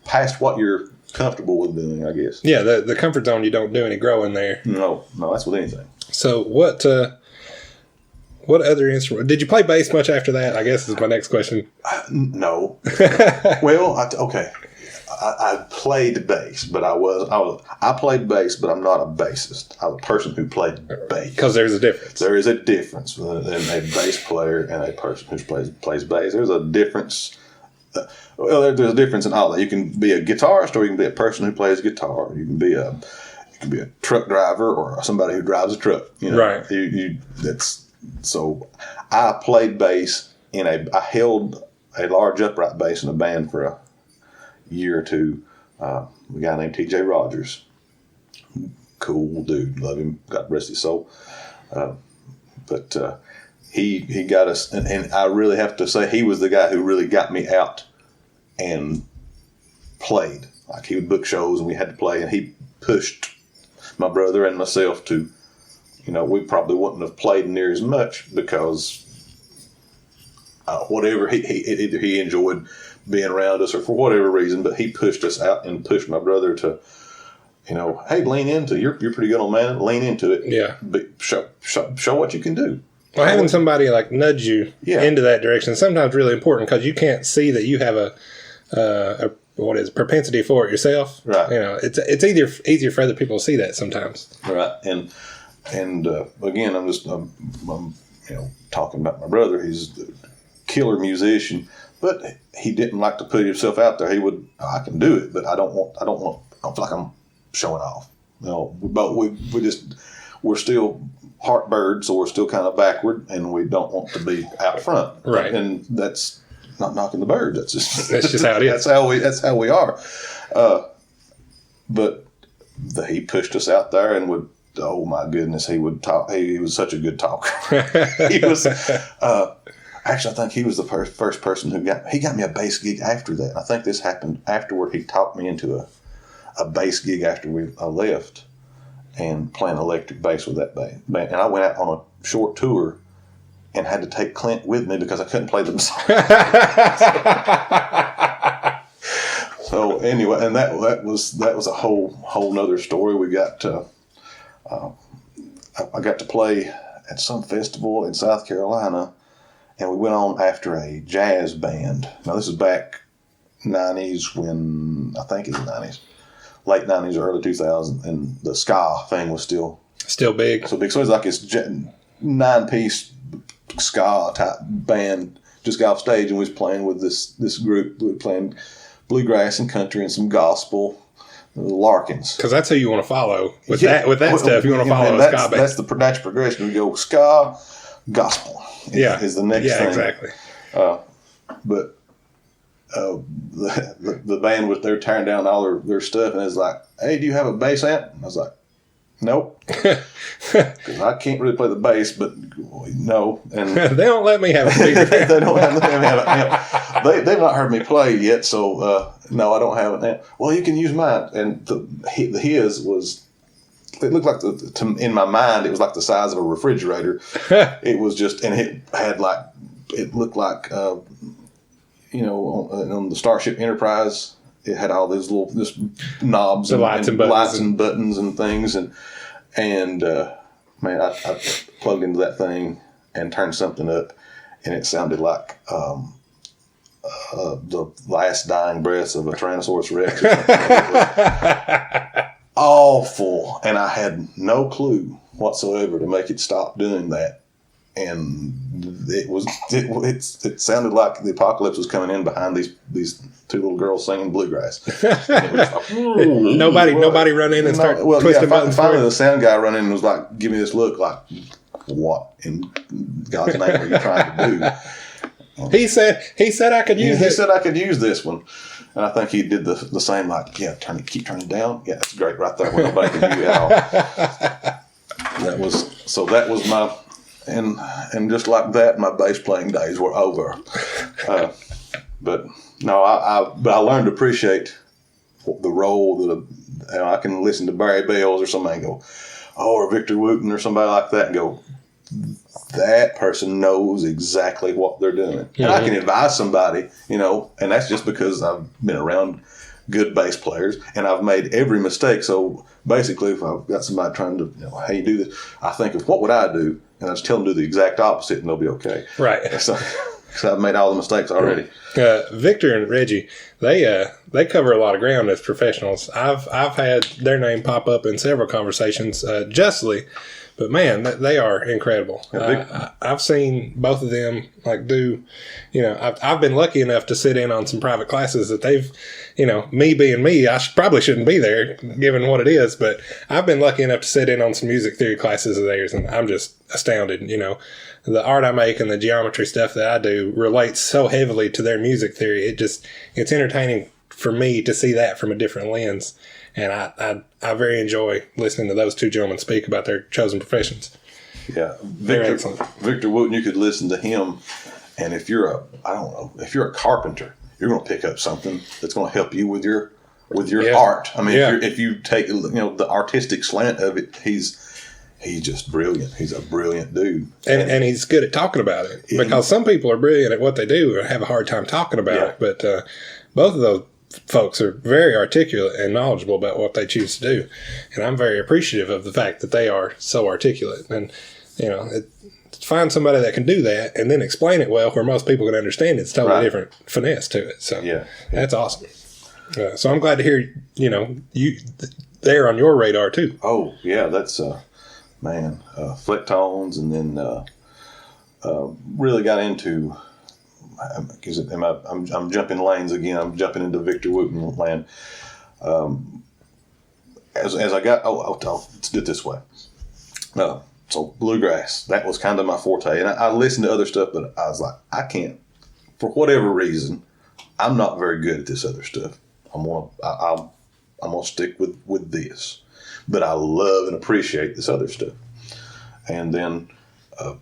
past what you're comfortable with doing, I guess. Yeah, the comfort zone. You don't do any growing there. No, that's with anything. So what other instrument? Did you play bass much after that? I guess is my next question. No. Well, I played bass, but I played bass, but I'm not a bassist. I'm a person who played bass. Because there's a difference. There is a difference in a bass player and a person who plays bass. There's a difference. There's a difference in all that. You can be a guitarist, or you can be a person who plays guitar. You can be a truck driver, or somebody who drives a truck. Right. So I played bass I held a large upright bass in a band for a year or two. A guy named TJ Rogers. Cool dude. Love him. God rest his soul. But he got us, and I really have to say he was the guy who really got me out and played. Like, he would book shows and we had to play, and he pushed my brother and myself to, we probably wouldn't have played near as much because whatever, either he enjoyed being around us or for whatever reason, but he pushed us out and pushed my brother to, hey, lean into it. You're pretty good on man. Lean into it. Yeah. Show what you can do. Well, having somebody like nudge you into that direction is sometimes really important, because you can't see that you have a propensity for it yourself. Right. It's easier for other people to see that sometimes. Right. And again, I'm talking about my brother. He's a killer musician, but he didn't like to put himself out there. He would, I can do it, but I don't feel like I'm showing off. But we're still heart birds, so we're still kind of backward, and we don't want to be out front. Right. And that's not knocking the birds. That's just how it is. That's how we are. But he pushed us out there and would. Oh my goodness, he would talk. He was such a good talker. He was. Actually, I think he was the first person who got me a bass gig after that. I think this happened afterward. He talked me into a bass gig after I left, and playing electric bass with that band. And I went out on a short tour and had to take Clint with me because I couldn't play them songs. So anyway, and that was a whole nother story. We got I got to play at some festival in South Carolina, and we went on after a jazz band. Now, this is back 90s when, I think it's the 90s, late 90s or early 2000s, and the ska thing was still big. So big. So it was like this 9-piece ska type band just got off stage, and we was playing with this group. We were playing bluegrass and country and some gospel. Larkins, because that's who you want to follow with that stuff. You want to follow a ska band. That's the natural progression. We go ska, gospel. Is the next thing. Yeah, exactly. But the band was there tearing down all their stuff, and it's like, hey, do you have a bass amp? And I was like, nope, because I can't really play the bass, but no. And they don't let me have a speaker. They don't let me have an amp. They've not heard me play yet, so no, I don't have an amp. Well, you can use mine. And his was, it looked like in my mind, it was like the size of a refrigerator. It was just, and it had it looked like, on the Starship Enterprise, it had all these this knobs and lights and buttons and things, and man, I plugged into that thing and turned something up, and it sounded like the last dying breaths of a Tyrannosaurus Rex. Or something. Awful, and I had no clue whatsoever to make it stop doing that, and it sounded like the apocalypse was coming in behind these two little girls singing bluegrass. Nobody run in and start twisting buttons. Finally, the sound guy run in and was like, "Give me this look, like what in God's name are you trying to do?" He said I could use. He said I could use this one, and I think he did the same. Like, yeah, keep turning down. Yeah, that's great right there where nobody can hear you at all. That was my. And just like that, my bass playing days were over. But no, I learned to appreciate the role that I can listen to Barry Bells or somebody and go, or Victor Wooten or somebody like that and go, that person knows exactly what they're doing. And I can advise somebody, and that's just because I've been around good bass players and I've made every mistake. So basically, if I've got somebody trying to, how you do this, I think of what would I do? And I just tell them to do the exact opposite and they'll be okay. Right. So I've made all the mistakes already. Victor and Reggie, they cover a lot of ground as professionals. I've had their name pop up in several conversations, justly, but man, they are incredible. I've seen both of them do, I've been lucky enough to sit in on some private classes that they've, me being me, I probably shouldn't be there given what it is, but I've been lucky enough to sit in on some music theory classes of theirs, and I'm just astounded. The art I make and the geometry stuff that I do relates so heavily to their music theory. It's entertaining for me to see that from a different lens. And I very enjoy listening to those two gentlemen speak about their chosen professions. Yeah. Victor Wooten, you could listen to him, and if you're a carpenter, you're going to pick up something that's going to help you with your art. I mean, if you take the artistic slant of it, he's just brilliant. He's a brilliant dude. And he's good at talking about it. Because some people are brilliant at what they do and have a hard time talking about it. But both of those folks are very articulate and knowledgeable about what they choose to do. And I'm very appreciative of the fact that they are so articulate. And, to find somebody that can do that and then explain it well where most people can understand it's totally different finesse to it. So that's awesome. So I'm glad to hear, they're on your radar too. Oh, yeah, that's... flick tones, and then really got into. I'm jumping lanes again. I'm jumping into Victor Wooten land. As I got, let's do it this way. So bluegrass, that was kind of my forte, and I listened to other stuff, but I was like, I can't, for whatever reason, I'm not very good at this other stuff. I'm gonna stick with this. But I love and appreciate this other stuff. And then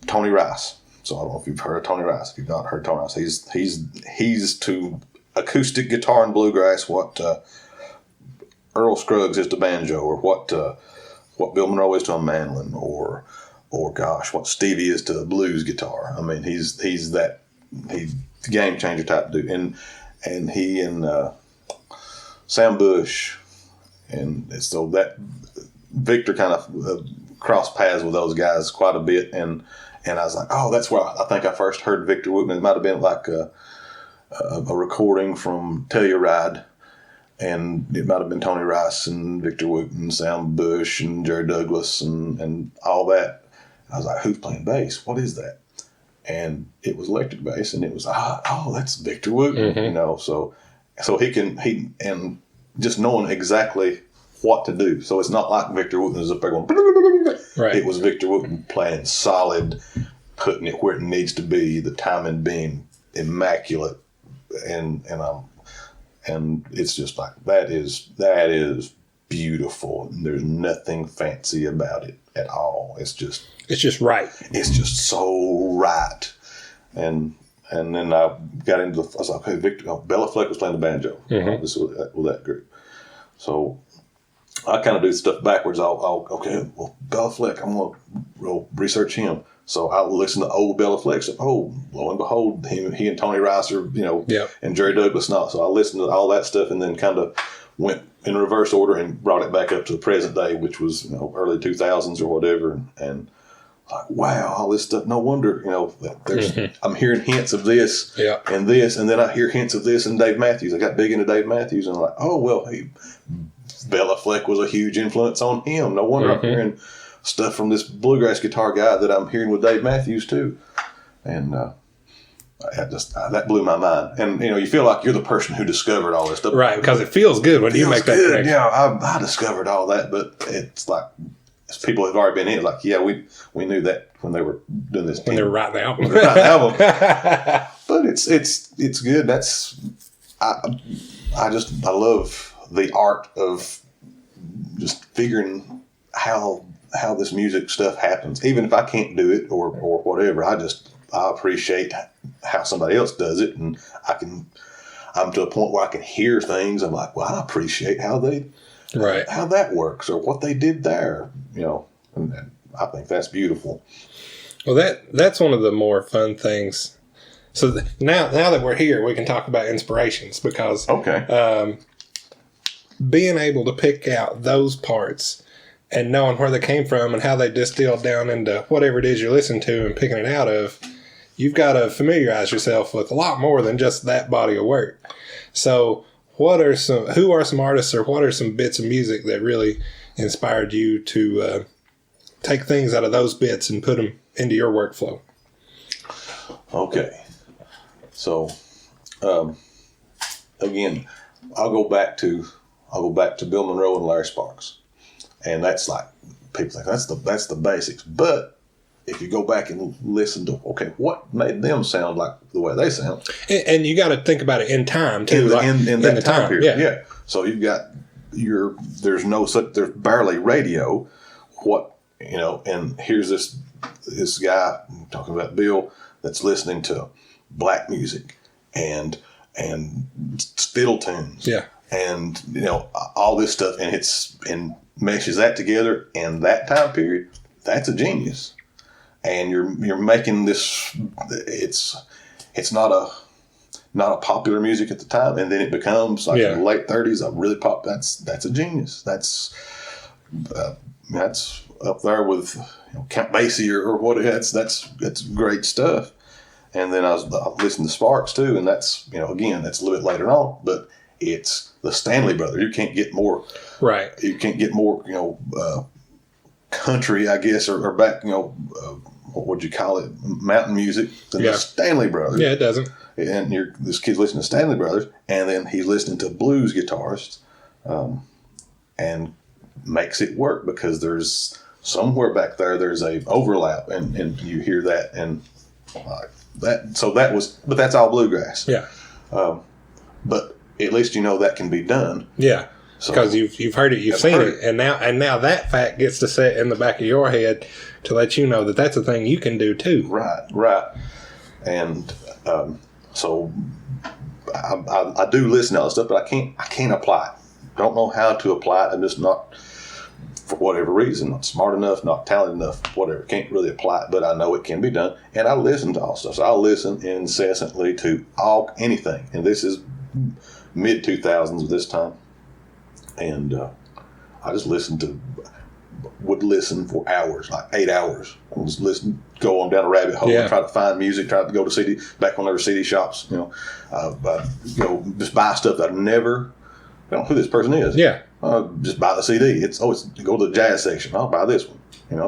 Tony Rice. So I don't know if you've heard of Tony Rice. If you've not heard Tony Rice, he's to acoustic guitar and bluegrass what Earl Scruggs is to banjo, or what Bill Monroe is to a mandolin, or what Stevie is to blues guitar. I mean, he's the game changer type dude. And he and Sam Bush. And so that Victor kind of crossed paths with those guys quite a bit, and I was like, oh, that's where I think I first heard Victor Wooten. It might have been like a recording from Telluride, and it might have been Tony Rice and Victor Wooten, Sam Bush and Jerry Douglas and all that. I was like, who's playing bass? What is that? And it was electric bass, and it was that's Victor Wooten, So he and just knowing exactly what to do. So it's not like Victor Wooten is up there going, right. It was Victor Wooten playing solid, putting it where it needs to be, the timing being immaculate, and it's just like that is beautiful. There's nothing fancy about it at all. It's just right. It's just so right. And then I got into I was like, okay, Bella Fleck was playing the banjo. This was with that group. So I kind of do stuff backwards. Bella Fleck, I'm going to research him. So I'll listen to old Bella Fleck stuff. Oh, lo and behold, he and Tony Rice are, and Jerry Douglas and all. So I listened to all that stuff and then kind of went in reverse order and brought it back up to the present day, which was, early 2000s or whatever. And like, wow, all this stuff. No wonder, there's, I'm hearing hints of this and this, and then I hear hints of this in Dave Matthews. I got big into Dave Matthews, and I'm like, oh, well, Bella Fleck was a huge influence on him. No wonder I'm hearing stuff from this bluegrass guitar guy that I'm hearing with Dave Matthews too. And that blew my mind. And you feel like you're the person who discovered all this stuff, right? Because it feels good when you make that connection. Yeah, I discovered all that, but it's like people have already been in. Like, yeah, we knew that when they were doing this. When they were writing the album, But it's good. That's I love the art of just figuring how this music stuff happens. Even if I can't do it or whatever, I appreciate how somebody else does it, and I'm to a point where I can hear things. I'm like, well, I appreciate how how that works or what they did there. And I think that's beautiful. Well, that's one of the more fun things. So now that we're here, we can talk about inspirations, because being able to pick out those parts and knowing where they came from and how they distilled down into whatever it is you're listening to and picking it out of, you've got to familiarize yourself with a lot more than just that body of work. So who are some artists, or what are some bits of music that really inspired you to take things out of those bits and put them into your workflow? Okay. So, again, I'll go back to Bill Monroe and Larry Sparks, and that's like, people think that's the basics. But if you go back and listen to what made them sound like the way they sound, and you got to think about it in time too, in that time period. Yeah. So you've got there's barely radio. And here's this guy talking about Bill that's listening to black music and fiddle tunes, and all this stuff, and meshes that together in that time period. That's a genius. And you're making this. It's not a popular music at the time, and then it becomes like in the late 30s a really pop. That's a genius. That's up there with Count Basie or what. That's great stuff. And then I listened to Sparks too, and that's again, that's a little bit later on, but it's the Stanley Brothers. You can't get more You can't get more country, I guess, or back what would you call it, mountain music than the Stanley Brothers. Yeah, it doesn't. And this kid's listening to Stanley Brothers, and then he's listening to blues guitarists, and makes it work because there's somewhere back there's a overlap, and you hear that and that. So but that's all bluegrass. Yeah. But at least that can be done. Yeah. Because you've heard it, you've seen it, and now that fact gets to sit in the back of your head to let you know that that's a thing you can do too. Right. And so I do listen to all this stuff, but I can't apply it. Don't know how to apply it. I'm just not, for whatever reason, not smart enough, not talented enough, whatever. Can't really apply it, but I know it can be done. And I listen to all stuff. So I'll listen incessantly to anything. And this is mid 2000s this time. And I just would listen for hours, like 8 hours. I just listen, go on down a rabbit hole and try to find music, try to go to back when there were CD shops, just buy stuff that I don't know who this person is. Yeah. Just buy the CD. It's go to the jazz section. I'll buy this one.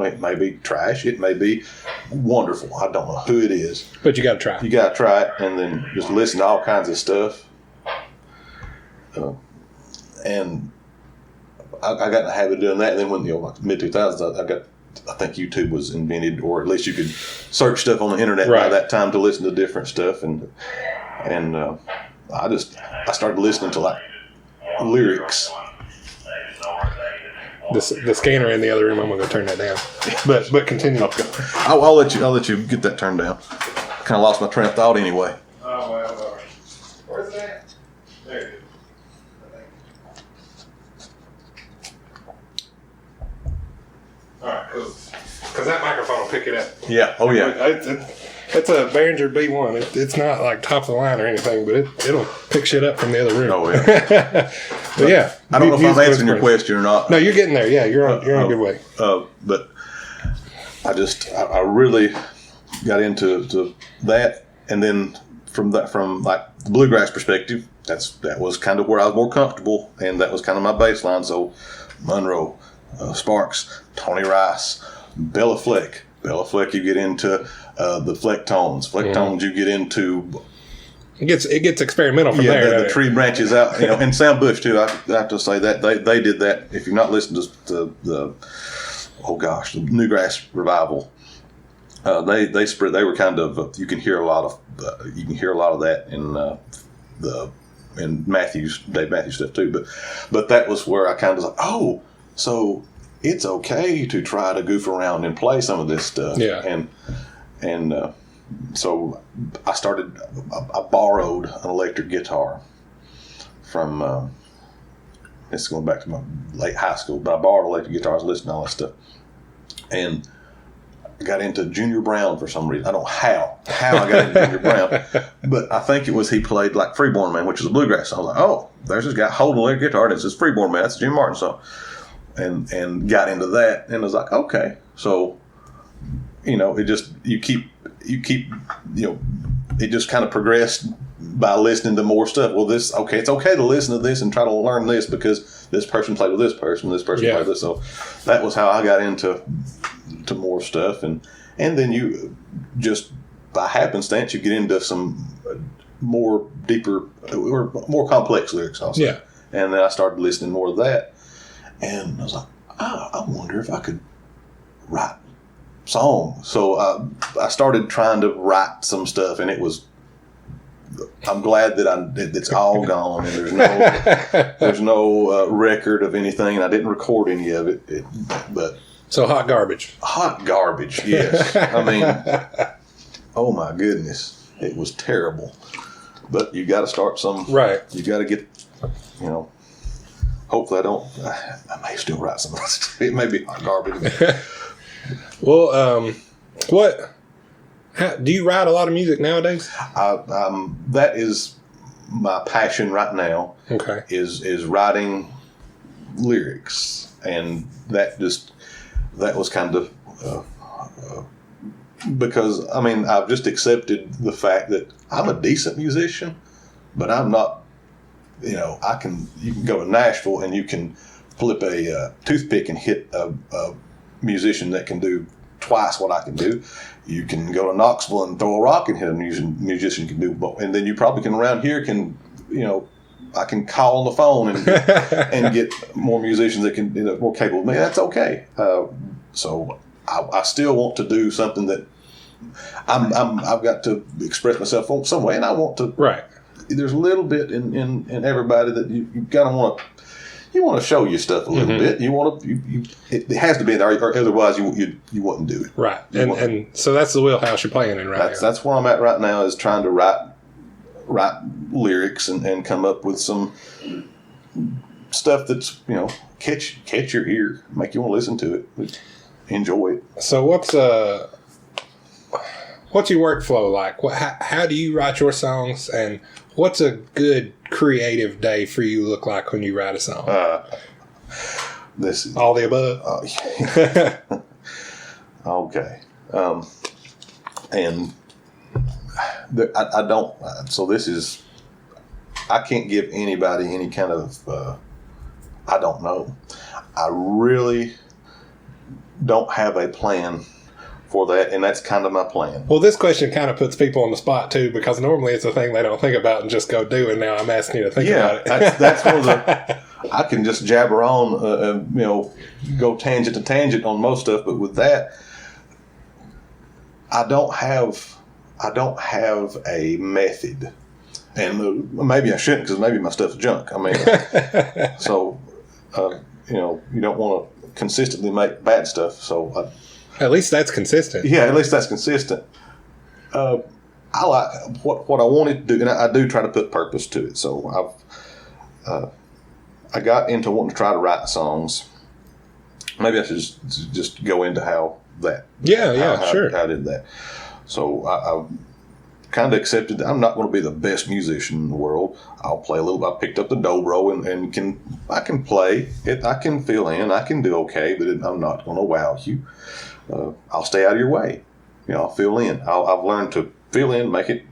It may be trash. It may be wonderful. I don't know who it is. But you got to try it. You got to try it, and then just listen to all kinds of stuff. And I got in the habit of doing that. And then when mid 2000s, I think YouTube was invented, or at least you could search stuff on the internet by that time to listen to different stuff. And I started listening to like lyrics. The scanner in the other room. I'm going to turn that down. But continue. Okay. I'll let you get that turned down. Kind of lost my train of thought anyway. Oh well. Where's that? There it is. All right, because that microphone will pick it up. Yeah. Oh yeah. It's a Behringer B1. It's not like top of the line or anything, but it'll pick shit up from the other room. Oh yeah. But yeah, I don't know if I'm answering your question or not. No, you're getting there. Yeah, you're on a good way. But I really got into that, and then from like the bluegrass perspective, that was kind of where I was more comfortable, and that was kind of my baseline. So Monroe, Sparks, Tony Rice, Bella Fleck. You get into the flectones. Flectones you get into. It gets experimental from there. The tree branches out, and Sam Bush too. I have to say that they did that. If you're not listening to the Newgrass Revival, they spread. They were kind of you can hear a lot of that in Dave Matthews stuff too. But that was where I kind of was like, so it's okay to try to goof around and play some of this stuff. Yeah. And so I borrowed an electric guitar from, it's going back to my late high school, but I borrowed an electric guitar. I was listening to all that stuff. And I got into Junior Brown for some reason. I don't know how I got into Junior Brown, but I think it was he played like Freeborn Man, which is a bluegrass song. I was like, there's this guy holding an electric guitar, and it's this Freeborn Man. That's a Jim Martin song. And got into that, and I was like, okay. So, it just, you keep, it just kind of progressed by listening to more stuff. Well, it's okay to listen to this and try to learn this because this person played with this person played with this. So that was how I got into more stuff. And then you just, by happenstance, you get into some more deeper, or more complex lyrics also. Yeah. And then I started listening more of that. And I was like, I wonder if I could write songs. So I started trying to write some stuff, and I'm glad that it's all gone, and there's no record of anything, and I didn't record any of it. But so hot garbage. Hot garbage, yes. I mean, oh my goodness, it was terrible. But you got to start some. Right. You got to get, hopefully I may still write some of this. It may be hot garbage. Well, do you write a lot of music nowadays? That is my passion right now. Okay. Is writing lyrics, and that was kind of because I've just accepted the fact that I'm a decent musician, but I'm not. You can go to Nashville and you can flip a toothpick and hit a musician that can do twice what I can do. You can go to Knoxville and throw a rock and hit a musician can do both. And then you probably can around here I can call on the phone and get more musicians that can more capable of me. That's okay. So I still want to do something that I've got to express myself some way, and I want to. Right. There's a little bit in everybody that you kind of want to. You want to show your stuff a little bit. You want to. It has to be there, or otherwise you wouldn't do it. Right. And so that's the wheelhouse you're playing in right now. That's where I'm at right now. Is trying to write lyrics and come up with some stuff that's catch your ear, make you want to listen to it, enjoy it. So what's your workflow like? How do you write your songs, and what's a good creative day for you look like when you write a song? This is all the above. Okay, and I don't. So this is. I can't give anybody any kind of. I don't know. I really don't have a plan for that, and that's kind of my plan. Well, this question kind of puts people on the spot too, because normally it's a thing they don't think about and just go do, and now I'm asking you to think about it. that's one of the. I can just jabber on, go tangent to tangent on most stuff, but with that, I don't have a method, and maybe I shouldn't, because maybe my stuff's junk. So you don't want to consistently make bad stuff, so. At least that's consistent. Yeah, at least that's consistent. I like what I wanted to do, and I do try to put purpose to it. So I got into wanting to try to write songs. Maybe I should just go into how that. Sure. I did that. So I kind of accepted that I'm not going to be the best musician in the world. I'll play a little. I picked up the dobro and I can play it. I can fill in. I can do okay, but I'm not going to wow you. I'll stay out of your way. I'll fill in. I've learned to fill in, make it,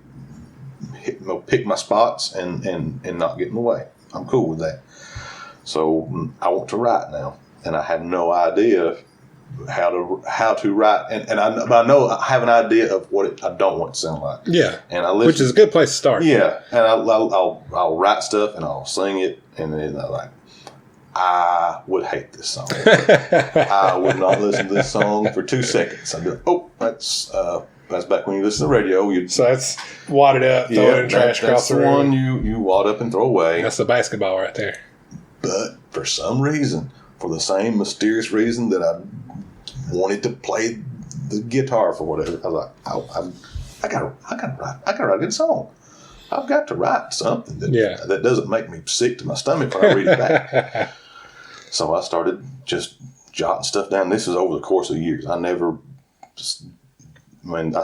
pick my spots, and not get in the way. I'm cool with that. So I want to write now, and I have no idea how to write, and I know I have an idea of what I don't want it to sound like. Yeah, and I listen, which is a good place to start. Yeah, and I'll write stuff and I'll sing it, and then I'm like, I would hate this song. I would not listen to this song for 2 seconds. I'd be like, oh, that's back when you listen to the radio. So that's wadded up, throw it in trash across the room. That's the one you wad up and throw away. That's the basketball right there. But for some reason, for the same mysterious reason that I wanted to play the guitar for whatever, I was like, I gotta write a good song. I've got to write something that doesn't make me sick to my stomach when I read it back. So I started just jotting stuff down. This is over the course of years. I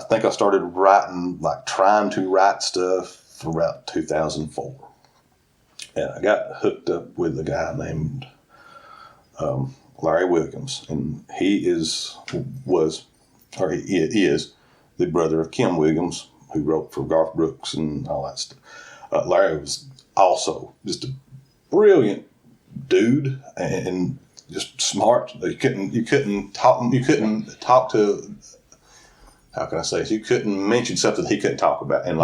think I started writing, like trying to write stuff about 2004. And I got hooked up with a guy named Larry Williams. And he is the brother of Kim Williams, who wrote for Garth Brooks and all that stuff. Larry was also just a brilliant dude and just smart. You couldn't talk to. How can I say this? You couldn't mention something he couldn't talk about and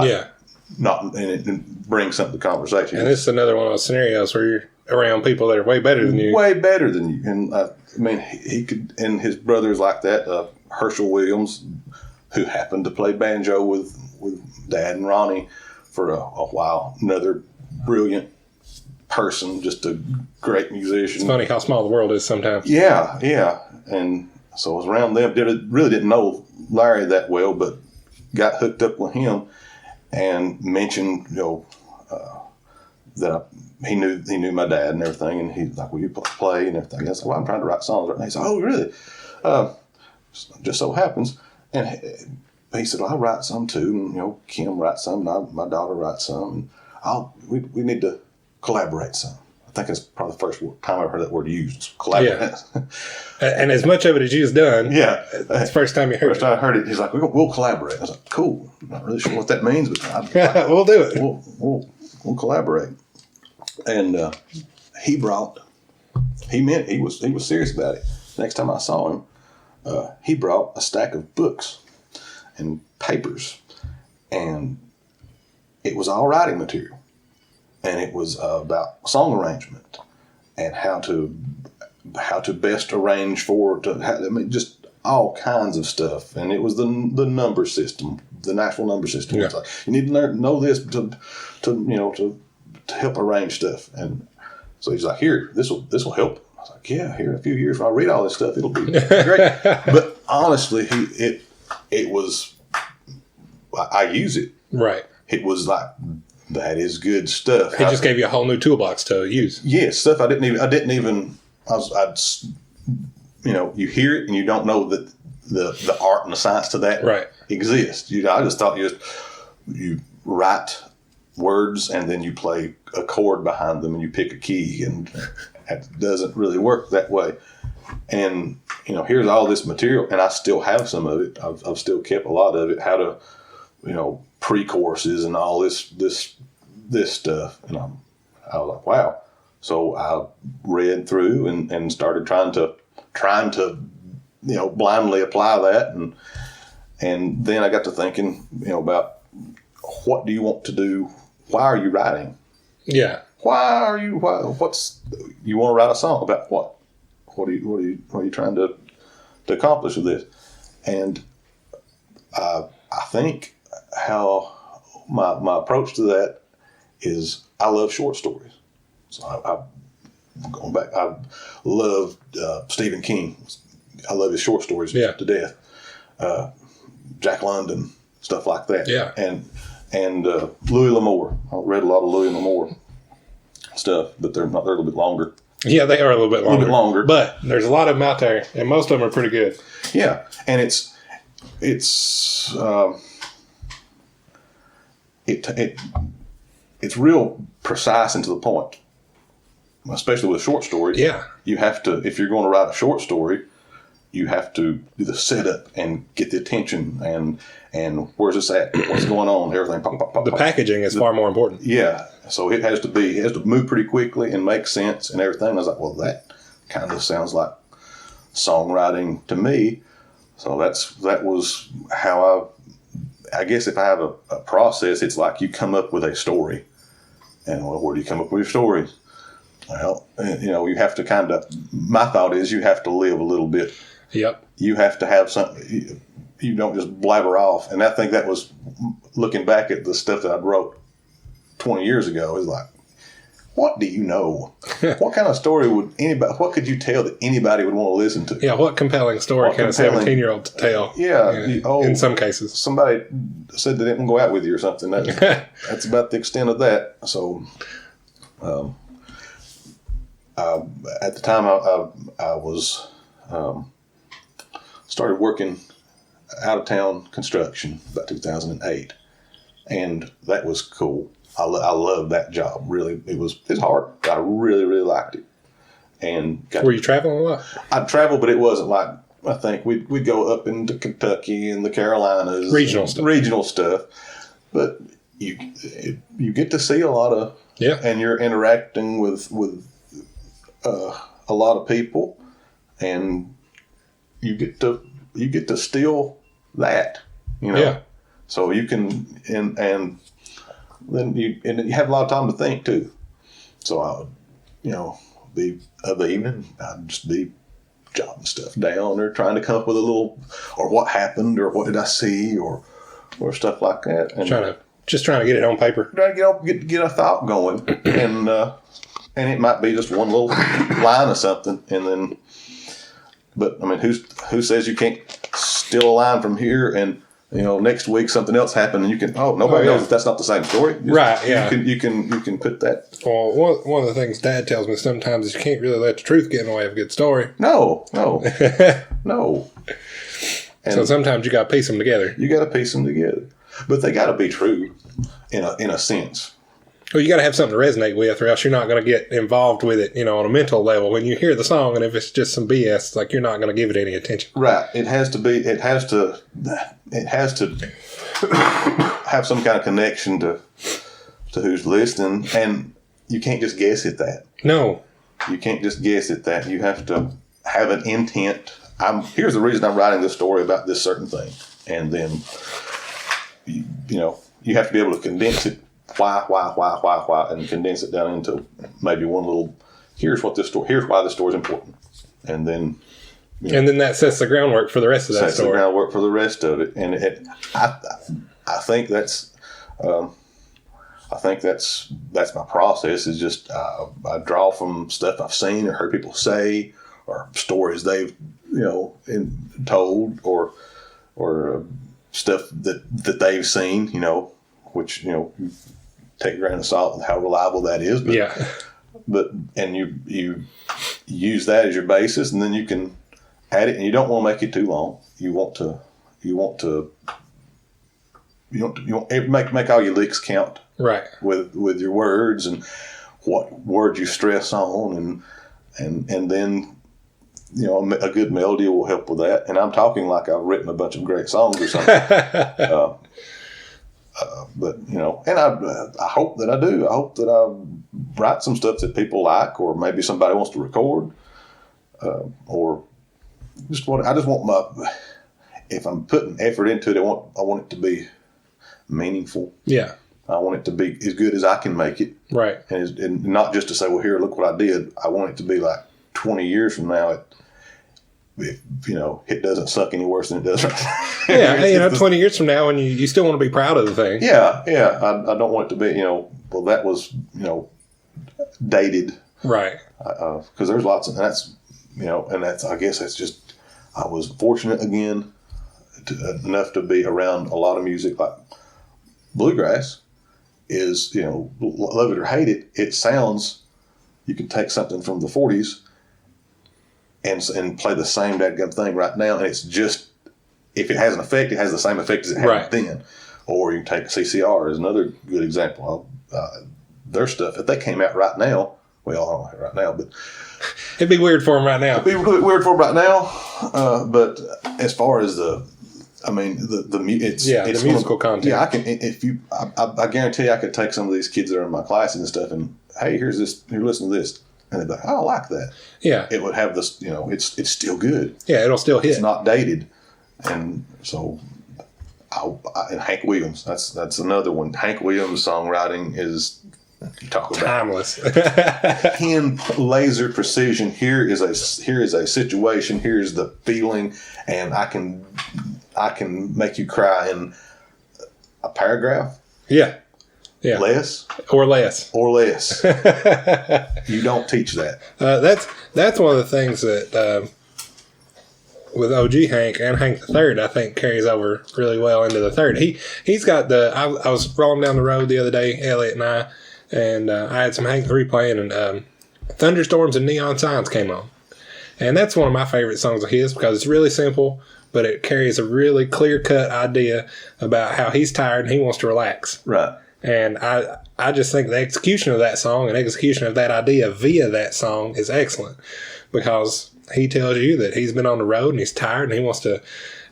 and bring something to conversation. And this is another one of those scenarios where you're around people that are way better than you. Way better than you. And I mean, he could, and his brothers like that. Herschel Williams, who happened to play banjo with Dad and Ronnie for a while. Another brilliant person, just a great musician. It's funny how small the world is sometimes. Yeah. And so I was around them. Really didn't know Larry that well, but got hooked up with him and mentioned, that he knew my dad and everything. And he's like, will you play and everything? I said, well, I'm trying to write songs right now. He said, oh, really? Just so happens. And he said, well, I write some too. And, Kim writes some, and my daughter writes some. And we need to collaborate some. I think that's probably the first time I heard that word used. Collaborate. Yeah. And as much of it as you've done. Yeah. It's the first time you heard it. First time I heard it, he's like, we'll collaborate. I was like, cool. I'm not really sure what that means, but we'll do it. We'll collaborate. And he was serious about it. Next time I saw him, he brought a stack of books and papers, and it was all writing material, and it was about song arrangement and how to best arrange just all kinds of stuff. And it was the number system, the natural number system. Yeah. It's like, you need to know this to help arrange stuff. And so he's like, here, this will help. I was like, yeah, here in a few years when I read all this stuff, it'll be great. But honestly, it was, I use it. Right. It was like, that is good stuff. He just gave you a whole new toolbox to use. Yeah, stuff you hear it and you don't know that the art and the science to that exists. I just thought you write words and then you play a chord behind them and you pick a key, and it doesn't really work that way. And here's all this material, and I still have some of it. I've still kept a lot of it. How to pre-choruses and all this stuff. And I was like, wow. So I read through and started trying to blindly apply that. And then I got to thinking, about what do you want to do? Why are you writing? Yeah. You want to write a song about what? What are you trying to accomplish with this? And I think how my approach to that is I love short stories. So going back, I love Stephen King. I love his short stories to death. Jack London, stuff like that. Yeah. And Louis L'Amour. I read a lot of Louis L'Amour stuff, but they're a little bit longer. Yeah, they are a little bit longer. But there's a lot of them out there, and most of them are pretty good. Yeah, and it's real precise and to the point, especially with short stories. Yeah. You have to, if you're going to write a short story, you have to do the setup and get the attention and where's this at? What's going on? Everything. Pop, pop, pop, the packaging is far more important. Yeah. So it has to move pretty quickly and make sense and everything. I was like, well, that kind of sounds like songwriting to me. So that was how I guess if I have a process, it's like you come up with a story. And where do you come up with your story? Well, you have to kind of, my thought is you have to live a little bit. Yep. You have to have something, you don't just blabber off. And I think that was, looking back at the stuff that I wrote 20 years ago, is like, what do you know? What kind of story what could you tell that anybody would want to listen to? Yeah, what compelling story can a 17-year-old tell? Yeah. In some cases. Somebody said they didn't go out with you or something. That's about the extent of that. So, at the time I was started working out of town construction about 2008, and that was cool. I loved that job. Really, it's hard. I really, really liked it. And were you traveling a lot? I'd travel, but it wasn't like, I think we'd go up into Kentucky and the Carolinas, regional stuff. But you get to see a lot of, and you're interacting with a lot of people, and you get to steal that, So you can and then you have a lot of time to think too. So I would, be of the evening, I'd just be jotting stuff down or trying to come up with a little, or what happened, or what did I see, or stuff like that. And trying to get it on paper. Trying to get a thought going, and it might be just one little line of something, and then. But I mean, who says you can't steal a line from here and next week something else happened and you can nobody knows if that's not the same story. Right? Yeah. You can put that. Well, one of the things Dad tells me sometimes is you can't really let the truth get in the way of a good story. No. And so sometimes you got to piece them together. But they got to be true in a sense. Well, you got to have something to resonate with, or else you're not going to get involved with it, on a mental level. When you hear the song, and if it's just some BS, it's like you're not going to give it any attention. Right. It has to have some kind of connection to who's listening, and you can't just guess at that. No. You can't just guess at that. You have to have an intent. Here's the reason I'm writing this story about this certain thing, and then you have to be able to condense it. Why, and condense it down into maybe one little. Here's why this story is important, and then. And then that sets the groundwork for the rest of that story. Sets the groundwork for the rest of it, and I think that's. I think that's my process. Is just I draw from stuff I've seen or heard people say, or stories they've told, or stuff that they've seen, which take a grain of salt with how reliable that is. But and you use that as your basis, and then you can add it, and you don't want to make it too long. You want to make all your licks count. Right. With your words and what words you stress on, and then a good melody will help with that. And I'm talking like I've written a bunch of great songs or something. But and I hope that I do. I hope that I write some stuff that people like, or maybe somebody wants to record, or I just want if I'm putting effort into it, I want it to be meaningful. Yeah. I want it to be as good as I can make it. Right. And not just to say, well, here, look what I did. I want it to be like 20 years from now, it doesn't suck any worse than it does right now. Yeah, 20 years from now, and you still want to be proud of the thing. Yeah. I don't want it to be, well, that was, dated. Right. Because there's lots of, I guess that's just, I was fortunate again enough to be around a lot of music like bluegrass is, love it or hate it, it sounds, you can take something from the 40s and play the same dadgum thing right now, and it's just, if it has an effect, it has the same effect as it had then. Or you can take CCR as another good example. Their stuff, if they came out right now, well, I don't know right now, but it'd be weird for them right now. It'd be really weird for them right now. But as far as the musical content. Yeah, I can. I guarantee I could take some of these kids that are in my classes and stuff, and hey, here's this. Here, listen to this. And they'd be like, oh, I like that. Yeah. It would have this, it's still good. Yeah, it'll still hit. It's not dated. And so, and Hank Williams, that's another one. Hank Williams' songwriting is, talk about timeless. in laser precision. Here is a situation. Here's the feeling, and I can make you cry in a paragraph. Yeah. Less. You don't teach that. That's one of the things that with OG Hank and Hank the Third, I think carries over really well into the third. He's got I was rolling down the road the other day, Elliot and I had some Hank 3 playing, and Thunderstorms and Neon Signs came on. And that's one of my favorite songs of his because it's really simple, but it carries a really clear-cut idea about how he's tired and he wants to relax. Right. And I just think the execution of that song and execution of that idea via that song is excellent because he tells you that he's been on the road and he's tired and he wants to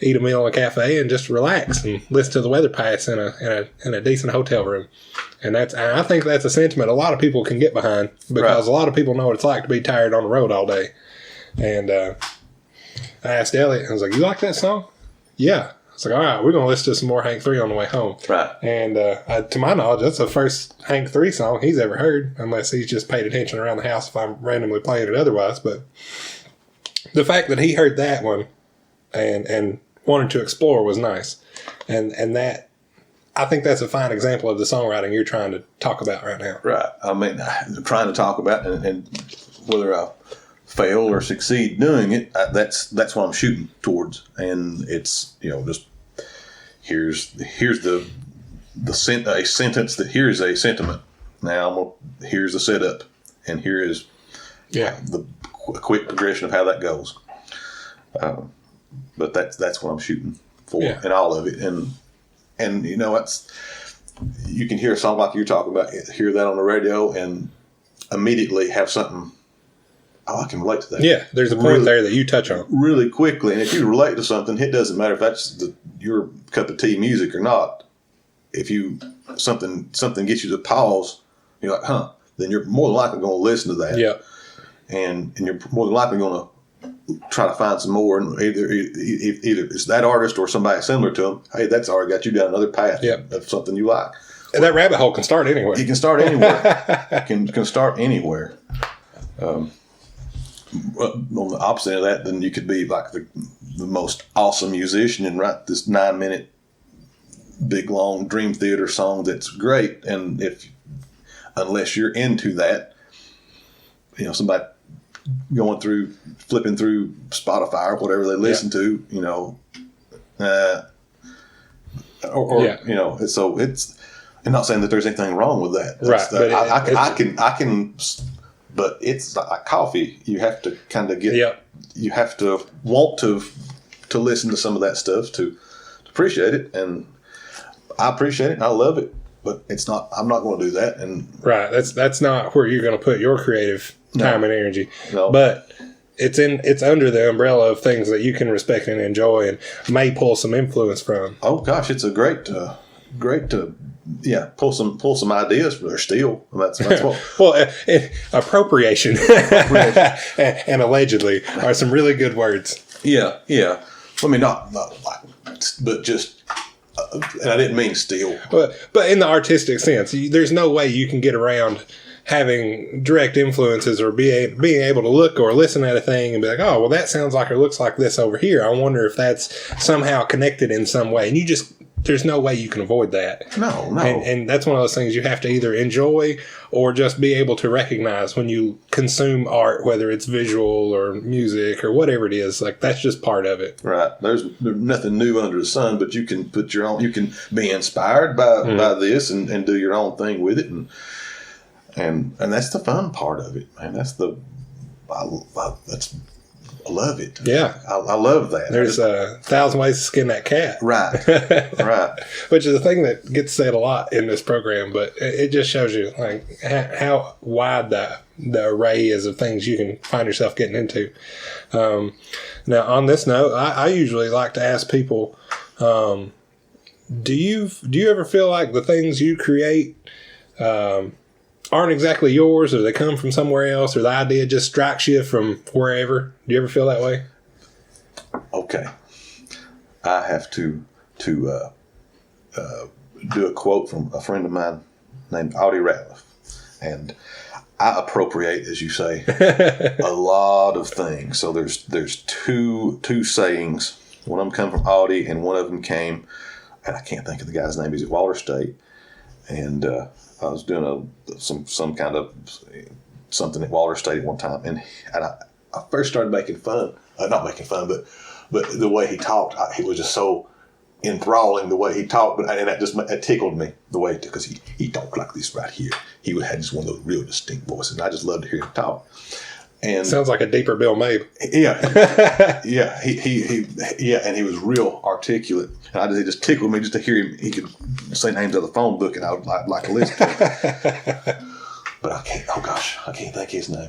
eat a meal in a cafe and just relax and listen to the weather pass in a decent hotel room. And I think that's a sentiment a lot of people can get behind because a lot of people know what it's like to be tired on the road all day. And I asked Elliot, I was like, you like that song? Yeah. I was like, all right, we're going to listen to some more Hank 3 on the way home. Right. And to my knowledge, that's the first Hank 3 song he's ever heard, unless he's just paid attention around the house if I'm randomly playing it otherwise. But the fact that he heard that one and wanted to explore was nice. And that, I think that's a fine example of the songwriting you're trying to talk about right now. Right. I mean, I'm trying to talk about and whether I fail or succeed doing it, that's what I'm shooting towards. And it's, just here's a sentence that here's a sentiment. Now here's the setup, and here is the quick progression of how that goes. But that's what I'm shooting for in all of it. And that's, you can hear a song like you're talking about, hear that on the radio, and immediately have something. Oh, I can relate to that. Yeah, there's a point there that you touch on really quickly, and if you relate to something, it doesn't matter if that's your cup of tea music or not. If something gets you to pause, you're like, huh? Then you're more than likely going to listen to that. Yeah, and you're more than likely going to try to find some more. And either it's that artist or somebody similar to them. Hey, that's already got you down another path of something you like. And that rabbit hole can start anywhere. You can start anywhere. can start anywhere. On the opposite of that, then you could be like the most awesome musician and write this 9-minute big long dream theater song that's great. And unless you're into that, somebody flipping through Spotify or whatever they listen to, so it's. I'm not saying that there's anything wrong with that. Right. But it's like coffee. You have to kind of get. Yep. You have to want to listen to some of that stuff to appreciate it, and I appreciate it. And I love it, but it's not. I'm not going to do that. And right, that's not where you're going to put your creative time and energy. No. But it's under the umbrella of things that you can respect and enjoy, and may pull some influence from. Oh gosh, it's a great pull some ideas from their steel. That's what. Appropriation and allegedly are some really good words. Yeah. I mean, not like, but just. And I didn't mean steal. But in the artistic sense, there's no way you can get around having direct influences or being able to look or listen at a thing and be like, oh, well, that sounds like or looks like this over here. I wonder if that's somehow connected in some way. And there's no way you can avoid that. No. And that's one of those things you have to either enjoy or just be able to recognize when you consume art, whether it's visual or music or whatever it is. Like, that's just part of it. Right. There's nothing new under the sun, but you can put your own, you can be inspired by this and do your own thing with it. And that's the fun part of it, man. I love it. Yeah. I love that. There's 1,000 ways to skin that cat. Right. Which is a thing that gets said a lot in this program, but it just shows you like how wide the array is of things you can find yourself getting into. Now, on this note, I usually like to ask people, do you ever feel like the things you create aren't exactly yours, or they come from somewhere else, or the idea just strikes you from wherever. Do you ever feel that way? Okay. I have to do a quote from a friend of mine named Audie Ratliff. And I appropriate, as you say, a lot of things. So there's two sayings. One of them come from Audie, and one of them came, and I can't think of the guy's name. He's at Waller State, and I was doing some kind of something at Waller State at one time, and I first started making fun, not making fun, but the way he talked, he was just so enthralling the way he talked, and that tickled me the way, because he talked like this right here. He had just one of those real distinct voices, and I just loved to hear him talk. And sounds like a deeper Bill Mabe. Yeah, yeah, he and he was real articulate, and it just tickled me just to hear him. He could say names of the phone book, and I would like to listen to him. But I can't. Oh gosh, I can't think his name.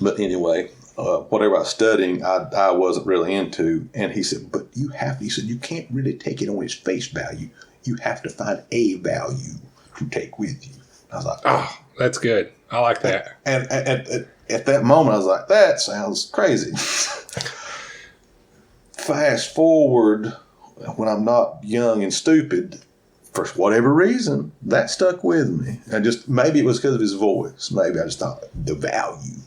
But anyway, whatever I was studying, I wasn't really into. And he said, "But you have." He said, "You can't really take it on its face value. You have to find a value to take with you." I was like, "Oh, that's good. I like that." And at that moment, I was like, "That sounds crazy." Fast forward, when I'm not young and stupid, for whatever reason, that stuck with me. And just maybe it was because of his voice. Maybe I just thought the value.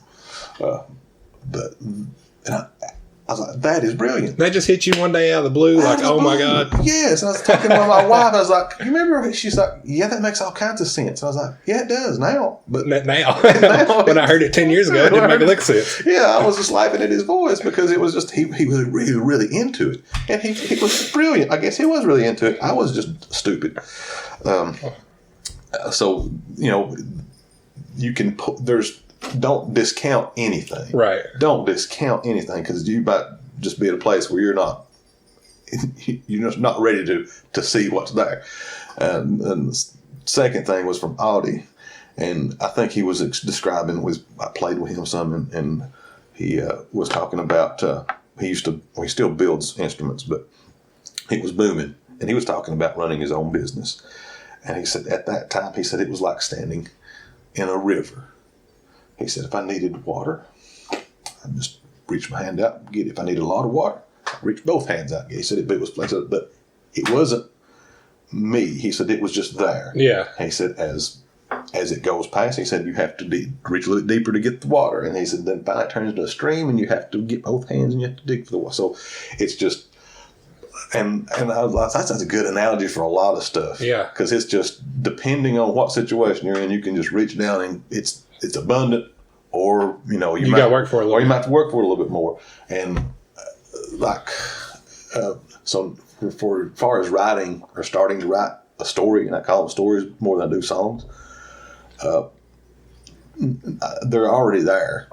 I was like, that is brilliant. That just hit you one day out of the blue, like, oh my God. Yes. And I was talking to my wife. I was like, you remember? She's like, yeah, that makes all kinds of sense. And I was like, yeah, it does now. But now. When I heard it 10 years ago, it didn't make a lick sense. Yeah, I was just laughing at his voice because it was just, he was really, really into it. And he was brilliant. I guess he was really into it. I was just stupid. So, you can put, don't discount anything. Right. Don't discount anything, because you might just be at a place where you're just not ready to see what's there. And the second thing was from Audie, and I think he was describing, I played with him some, and he was talking about, he still builds instruments, but he was booming, and he was talking about running his own business. And he said at that time, it was like standing in a river. He said, if I needed water, I'd just reach my hand out and get it. If I needed a lot of water, I'd reach both hands out and get it. He said, but it wasn't me. He said, it was just there. Yeah. He said, as it goes past, he said, you have to reach a little bit deeper to get the water. And he said, then finally it turns into a stream, and you have to get both hands and you have to dig for the water. So it's just, and I was like, that's a good analogy for a lot of stuff. Yeah. Because it's just, depending on what situation you're in, you can just reach down and it's abundant, or you might got to work for it a little, or you might have to work for it a little bit more. And so for as far as writing or starting to write a story, and I call them stories more than I do songs, they're already there.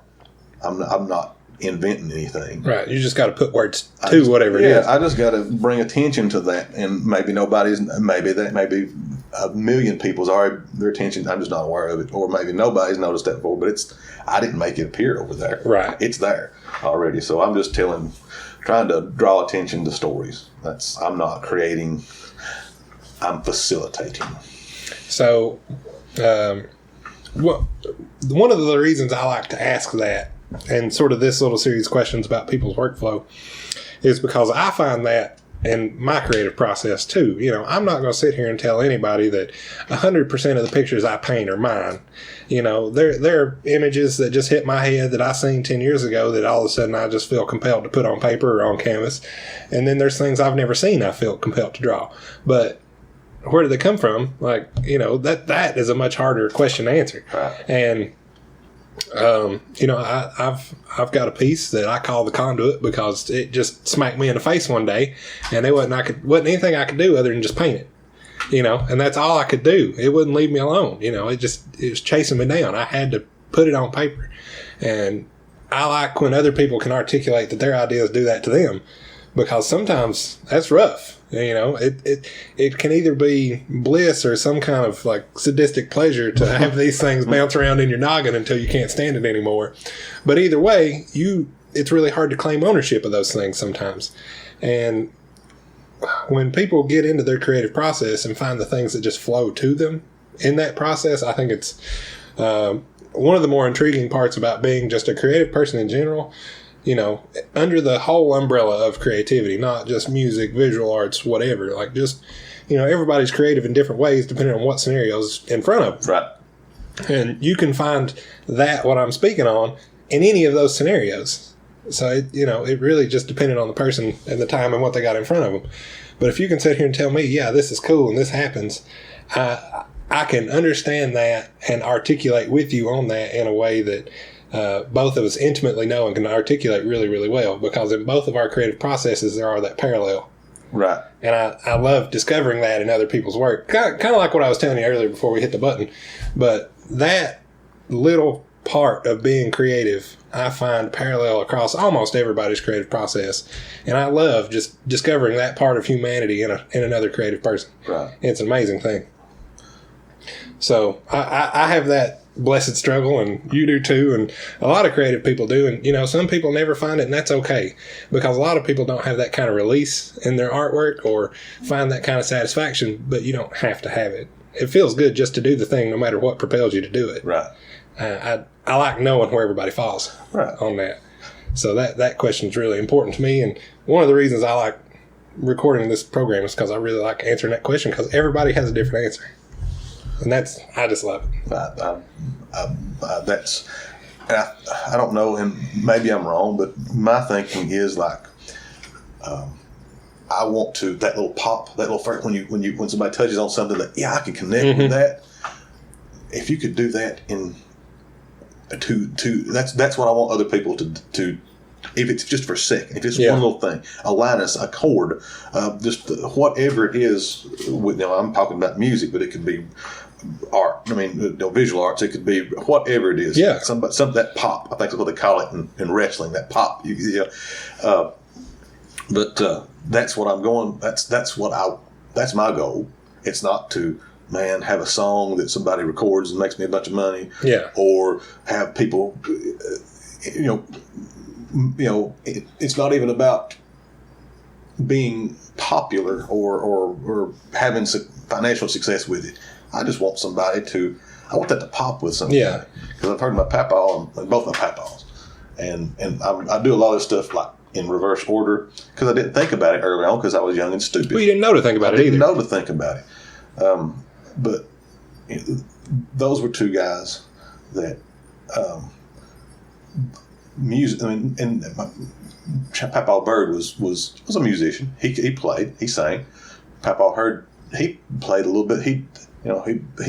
I'm not inventing anything. Right. You just got to put words to whatever it is. I just got to bring attention to that, and maybe maybe a million people's already their attention. I'm just not aware of it, or maybe nobody's noticed that before. But I didn't make it appear over there. Right. It's there already. So I'm just trying to draw attention to stories. I'm not creating. I'm facilitating. So, one of the reasons I like to ask that, and sort of this little series of questions about people's workflow, is because I find that in my creative process too. I'm not going to sit here and tell anybody that 100% of the pictures I paint are mine. There are images that just hit my head that I seen 10 years ago that all of a sudden I just feel compelled to put on paper or on canvas. And then there's things I've never seen I feel compelled to draw. But where do they come from? That is a much harder question to answer. Right. And I've got a piece that I call the conduit because it just smacked me in the face one day, and it wasn't anything I could do other than just paint it. And that's all I could do. It wouldn't leave me alone. It was chasing me down. I had to put it on paper, and I like when other people can articulate that their ideas do that to them, because sometimes that's rough. It can either be bliss or some kind of sadistic pleasure to have these things bounce around in your noggin until you can't stand it anymore. But either way, it's really hard to claim ownership of those things sometimes. And when people get into their creative process and find the things that just flow to them in that process, I think it's One of the more intriguing parts about being just a creative person in general, under the whole umbrella of creativity, not just music, visual arts, whatever, like just, everybody's creative in different ways depending on what scenario's in front of them. Right. And you can find what I'm speaking on, in any of those scenarios. So, it really just depended on the person and the time and what they got in front of them. But if you can sit here and tell me, yeah, this is cool and this happens, I can understand that and articulate with you on that in a way that both of us intimately know and can articulate really, really well, because in both of our creative processes, there are that parallel. Right. And I love discovering that in other people's work. Kind of like what I was telling you earlier before we hit the button. But that little part of being creative, I find parallel across almost everybody's creative process. And I love just discovering that part of humanity in another creative person. Right. It's an amazing thing. So I have that blessed struggle, and you do too, and a lot of creative people do. And, some people never find it, and that's okay, because a lot of people don't have that kind of release in their artwork or find that kind of satisfaction, but you don't have to have it. It feels good just to do the thing no matter what propels you to do it. Right. I like knowing where everybody falls on that. So that question is really important to me, and one of the reasons I like recording this program is because I really like answering that question, because everybody has a different answer. And I just love it. I don't know, and maybe I'm wrong, but my thinking is like, I want to, that little pop, that little first, when somebody touches on something that, I can connect with that. If you could do that that's what I want other people to if it's just for a second, if it's one little thing, a line, a chord, just whatever it is. I'm talking about music, but it could be art. I mean, visual arts. It could be whatever it is. Yeah. Some that pop. I think that's what they call it in wrestling. That pop. But that's what I'm going. That's my goal. It's not to have a song that somebody records and makes me a bunch of money. Yeah. Or have people. It's not even about being popular or having financial success with it. I just want I want that to pop with somebody. Yeah. Because I've heard my papaw and both my papaws. And I do a lot of stuff like in reverse order, because I didn't think about it early on because I was young and stupid. Well, you didn't know to think about it either. I didn't know to think about it. But those were two guys that music. I mean, and Matthew Hurd was a musician. He played. He sang. Matthew Hurd, he played a little bit. He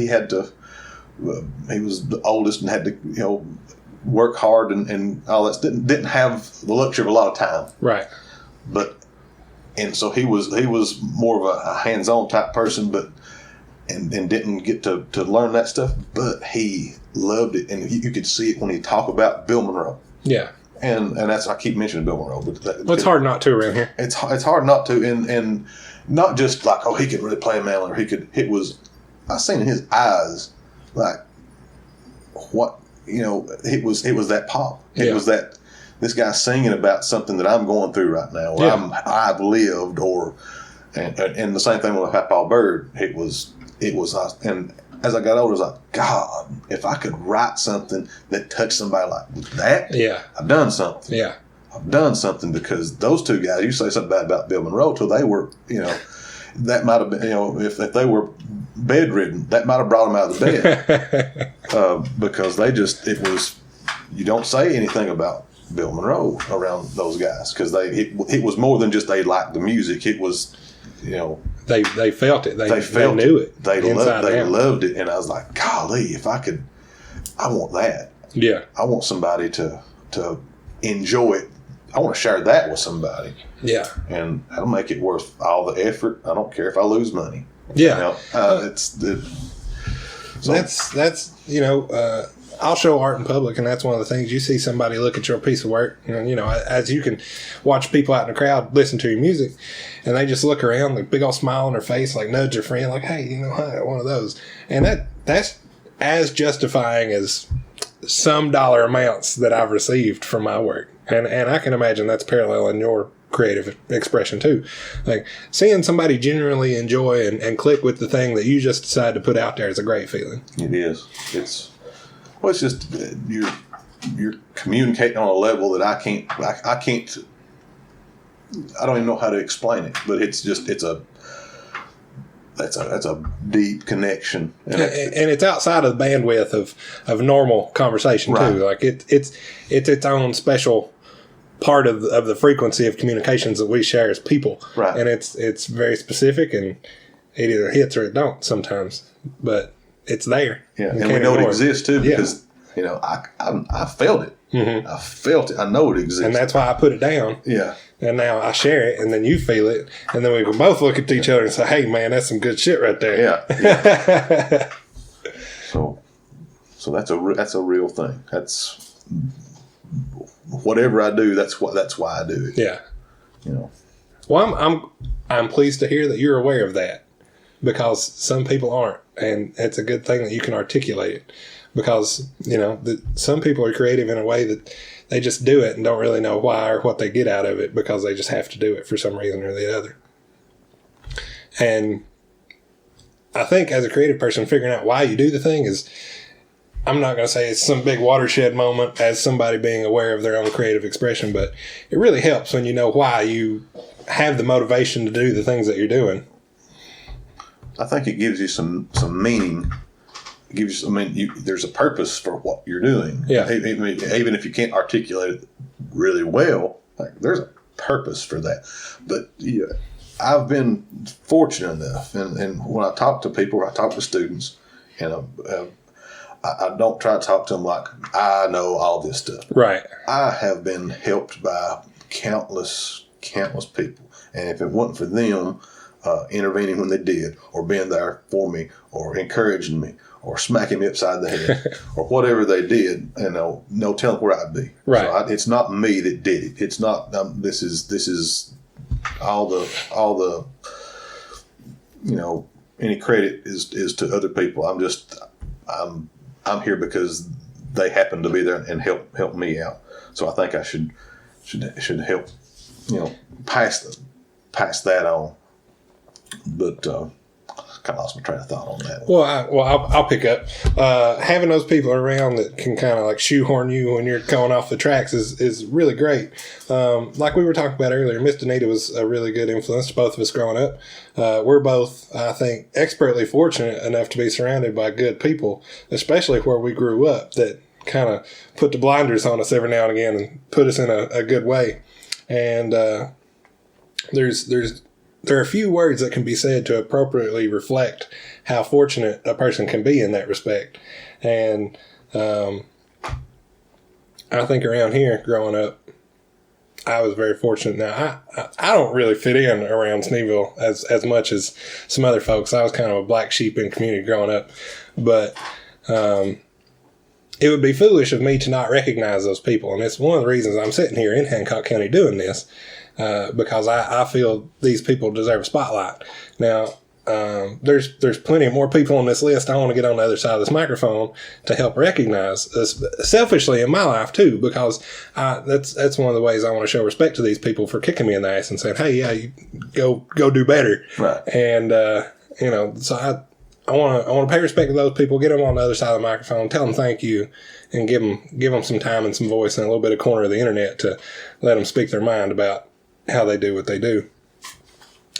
had to. He was the oldest and had to work hard and all that. Didn't have the luxury of a lot of time. Right. And so he was more of a hands-on type person, but and didn't get to learn that stuff. But he loved it, and you could see it when he talked about Bill Monroe. Yeah. And that's, I keep mentioning Bill Monroe, but it's hard not to around here. It's hard not to, and not just like, oh, he could really play a mandolin, or he could. I seen in his eyes like what it was that pop. It was that this guy singing about something that I'm going through right now, or I've lived, and the same thing with Matthew Hurd. It was, and as I got older, I was like, God, if I could write something that touched somebody like that, I've done something. Yeah, I've done something, because those two guys, you say something bad about Bill Monroe, till they were, that might have been, if they were bedridden, that might have brought them out of the bed, because you don't say anything about Bill Monroe around those guys, because it was more than just they liked the music. It was, they felt it. They knew it. They loved it, and I was like, golly, if I could, I want that. Yeah, I want somebody to enjoy it. I want to share that with somebody. Yeah, and that'll make it worth all the effort. I don't care if I lose money. Yeah, I'll show art in public, and that's one of the things. You see somebody look at your piece of work, and as you can watch people out in the crowd listen to your music, and they just look around, like big old smile on their face, like nudge their friend, like, hey, I got one of those, and that's as justifying as some dollar amounts that I've received from my work, and I can imagine that's parallel in your creative expression too. Like seeing somebody genuinely enjoy and click with the thing that you just decided to put out there is a great feeling. It is. Well, it's just you're communicating on a level that I can't. I don't even know how to explain it, but it's a deep connection, and it's outside of the bandwidth of normal conversation too. Like it's its own special part of the frequency of communications that we share as people, right? And it's very specific, and it either hits or it don't sometimes, but it's there. Yeah, and we know it exists too because I felt it. Mm-hmm. I felt it. I know it exists, and that's why I put it down. Yeah. And now I share it, and then you feel it, and then we can both look at each other and say, "Hey, man, that's some good shit right there." Yeah. So that's a real thing. That's whatever I do. That's why I do it. Yeah. Well, I'm pleased to hear that you're aware of that, because some people aren't, and it's a good thing that you can articulate it, because some people are creative in a way that they just do it and don't really know why or what they get out of it, because they just have to do it for some reason or the other. And I think as a creative person, figuring out why you do the thing is, I'm not going to say it's some big watershed moment as somebody being aware of their own creative expression, but it really helps when you know why you have the motivation to do the things that you're doing. I think it gives you some meaning. It gives you, there's a purpose for what you're doing. Yeah. Even if you can't articulate it really well, like there's a purpose for that. But I've been fortunate enough, and when I talk to people, I talk to students, and I don't try to talk to them like I know all this stuff. Right. I have been helped by countless people, and if it wasn't for them intervening when they did, or being there for me, or encouraging me, or smacking me upside the head, or whatever they did, no telling where I'd be. Right. So it's not me that did it. It's not. This is all the any credit is to other people. I'm here because they happen to be there and help me out. So I think I should help pass that on. But kind of lost my train of thought on that. Well, I'll pick up. Having those people around that can kind of like shoehorn you when you're going off the tracks is really great. Like we were talking about earlier, Miss Danita was a really good influence to both of us growing up. We're both, I think, expertly fortunate enough to be surrounded by good people, especially where we grew up, that kind of put the blinders on us every now and again and put us in a good way. And there are a few words that can be said to appropriately reflect how fortunate a person can be in that respect. And I think around here, growing up, I was very fortunate. Now, I don't really fit in around Sneedville as much as some other folks. I was kind of a black sheep in community growing up. But it would be foolish of me to not recognize those people. And it's one of the reasons I'm sitting here in Hancock County doing this. Because I feel these people deserve a spotlight. Now, there's plenty of more people on this list I want to get on the other side of this microphone to help recognize, selfishly in my life too, because that's one of the ways I want to show respect to these people for kicking me in the ass and saying, "Hey, yeah, you go do better." Right. And so I want to pay respect to those people, get them on the other side of the microphone, tell them thank you, and give them some time and some voice and a little bit of corner of the internet to let them speak their mind about how they do what they do.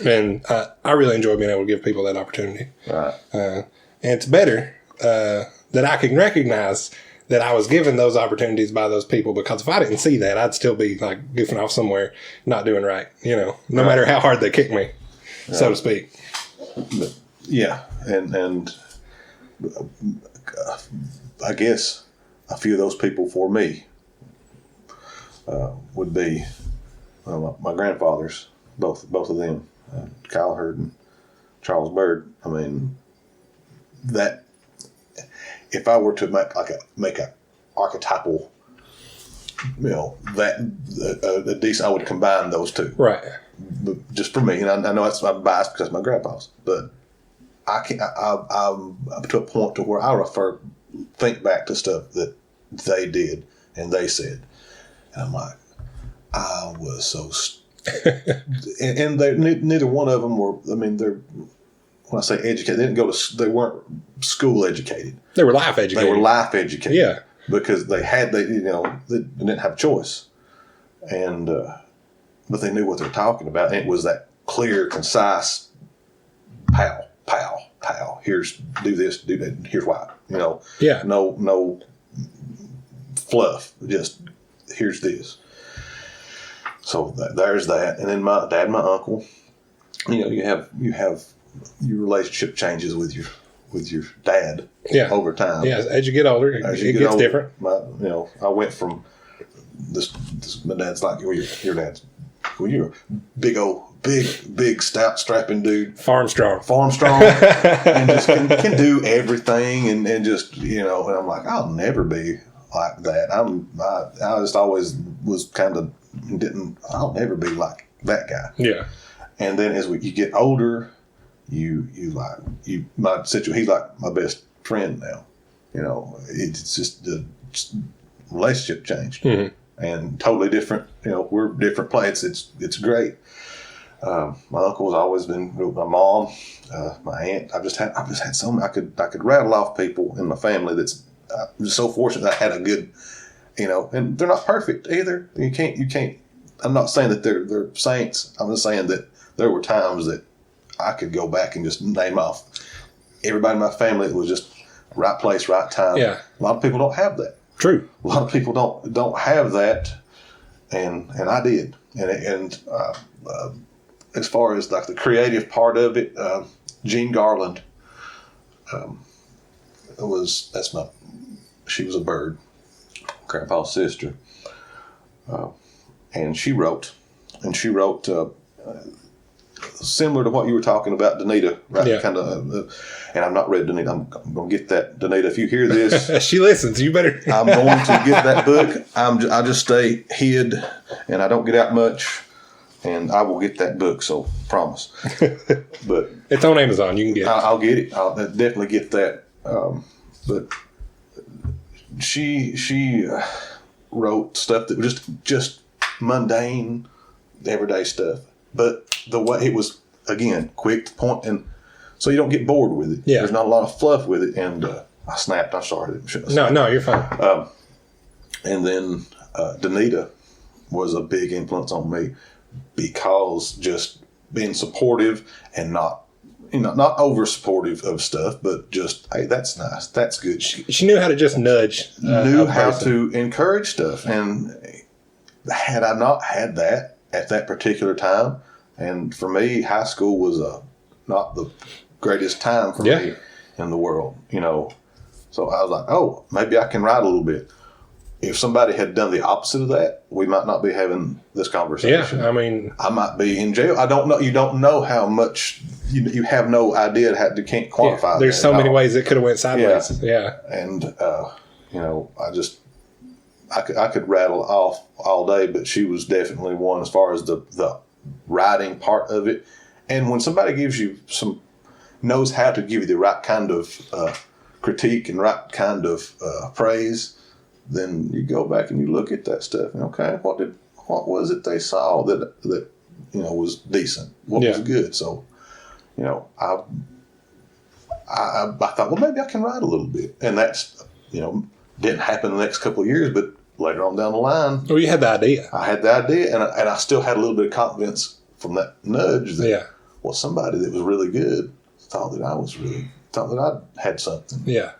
And I really enjoy being able to give people that opportunity. Right. And it's better that I can recognize that I was given those opportunities by those people, because if I didn't see that, I'd still be like goofing off somewhere, not doing right, no matter how hard they kick me, so to speak. But, yeah. And I guess a few of those people for me would be my grandfathers, both of them, Kyle Hurd and Charles Bird. I mean, that if I were to make a archetypal, a decent, I would combine those two. Right. But just for me, and I know that's my bias because my grandpa's, but I'm to a point to where I think back to stuff that they did and they said, and I'm like, I was so, and neither one of them were. I mean, when I say educated, they weren't school educated. They were life educated. They were life educated. Yeah. Because they didn't have a choice. And, but they knew what they were talking about. And it was that clear, concise, pow, pow, pow. Here's, do this, do that. Here's why. Yeah. No fluff. Just, here's this. So there's that. And then my dad, my uncle, you have your relationship changes with your dad over time. Yeah, as you get older, it gets older, different. I went from this my dad's like, your dad's, you're a big, stout, strapping dude. Farm strong. And just can do everything and just, and I'm like, I'll never be like that. I just always was kind of, I'll never be like that guy. Yeah. And then as you get older, he's like my best friend now. It's just the relationship changed and totally different. We're different places. It's great. My uncle's always been my mom, my aunt. I've just had so many. I could rattle off people in my family that's I'm just so fortunate that I had a good, and they're not perfect either. You can't. I'm not saying that they're saints. I'm just saying that there were times that I could go back and just name off everybody in my family that was just right place, right time. Yeah. A lot of people don't have that. True. A lot of people don't have that, and I did. And as far as like the creative part of it, Jean Garland, she was a bird, Grandpa's sister, and she wrote similar to what you were talking about, Danita, right? Yeah. Kind of, and I've not read Danita. I'm going to get that, Danita. If you hear this, she listens. You better. I'm going to get that book. I just stay hid, and I don't get out much, and I will get that book. So promise. But it's on Amazon. You can get it. I'll get it. I'll definitely get that. But she wrote stuff that was just mundane, everyday stuff. But the way it was, again, quick to point, and so you don't get bored with it. Yeah. There's not a lot of fluff with it. And I snapped. I'm sorry. No, you're fine. And then Danita was a big influence on me because just being supportive and not over supportive of stuff, but just, hey, that's nice. That's good. She knew how to just nudge. Knew how to encourage stuff. And had I not had that at that particular time, and for me, high school was not the greatest time for me in the world, So I was like, oh, maybe I can write a little bit. If somebody had done the opposite of that, we might not be having this conversation. Yeah, I mean, I might be in jail. I don't know. You don't know how much. You have no idea how you can't quantify. Yeah, there's so many ways it could have went sideways. Yeah. And I could rattle off all day, but she was definitely one as far as the writing part of it. And when somebody gives you knows how to give you the right kind of critique and right kind of praise, then you go back and you look at that stuff and what was it they saw that was decent, what was good. So I thought, well, maybe I can write a little bit, and that's didn't happen the next couple of years, but later on down the line, you had the idea. I had the idea, and I still had a little bit of confidence from that nudge that somebody that was really good thought that I had something. Yeah.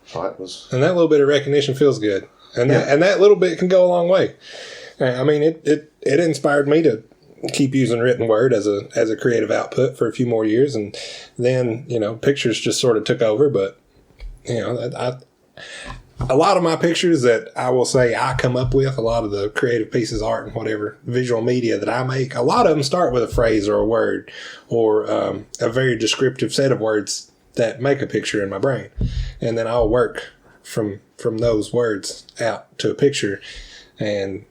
So that was, and that little bit of recognition feels good, and that little bit can go a long way. I mean, it inspired me to keep using written word as a creative output for a few more years, and then pictures just sort of took over. But a lot of my pictures that I will say I come up with, a lot of the creative pieces, art and whatever visual media that I make, a lot of them start with a phrase or a word or a very descriptive set of words that make a picture in my brain, and then I'll work from those words out to a picture, and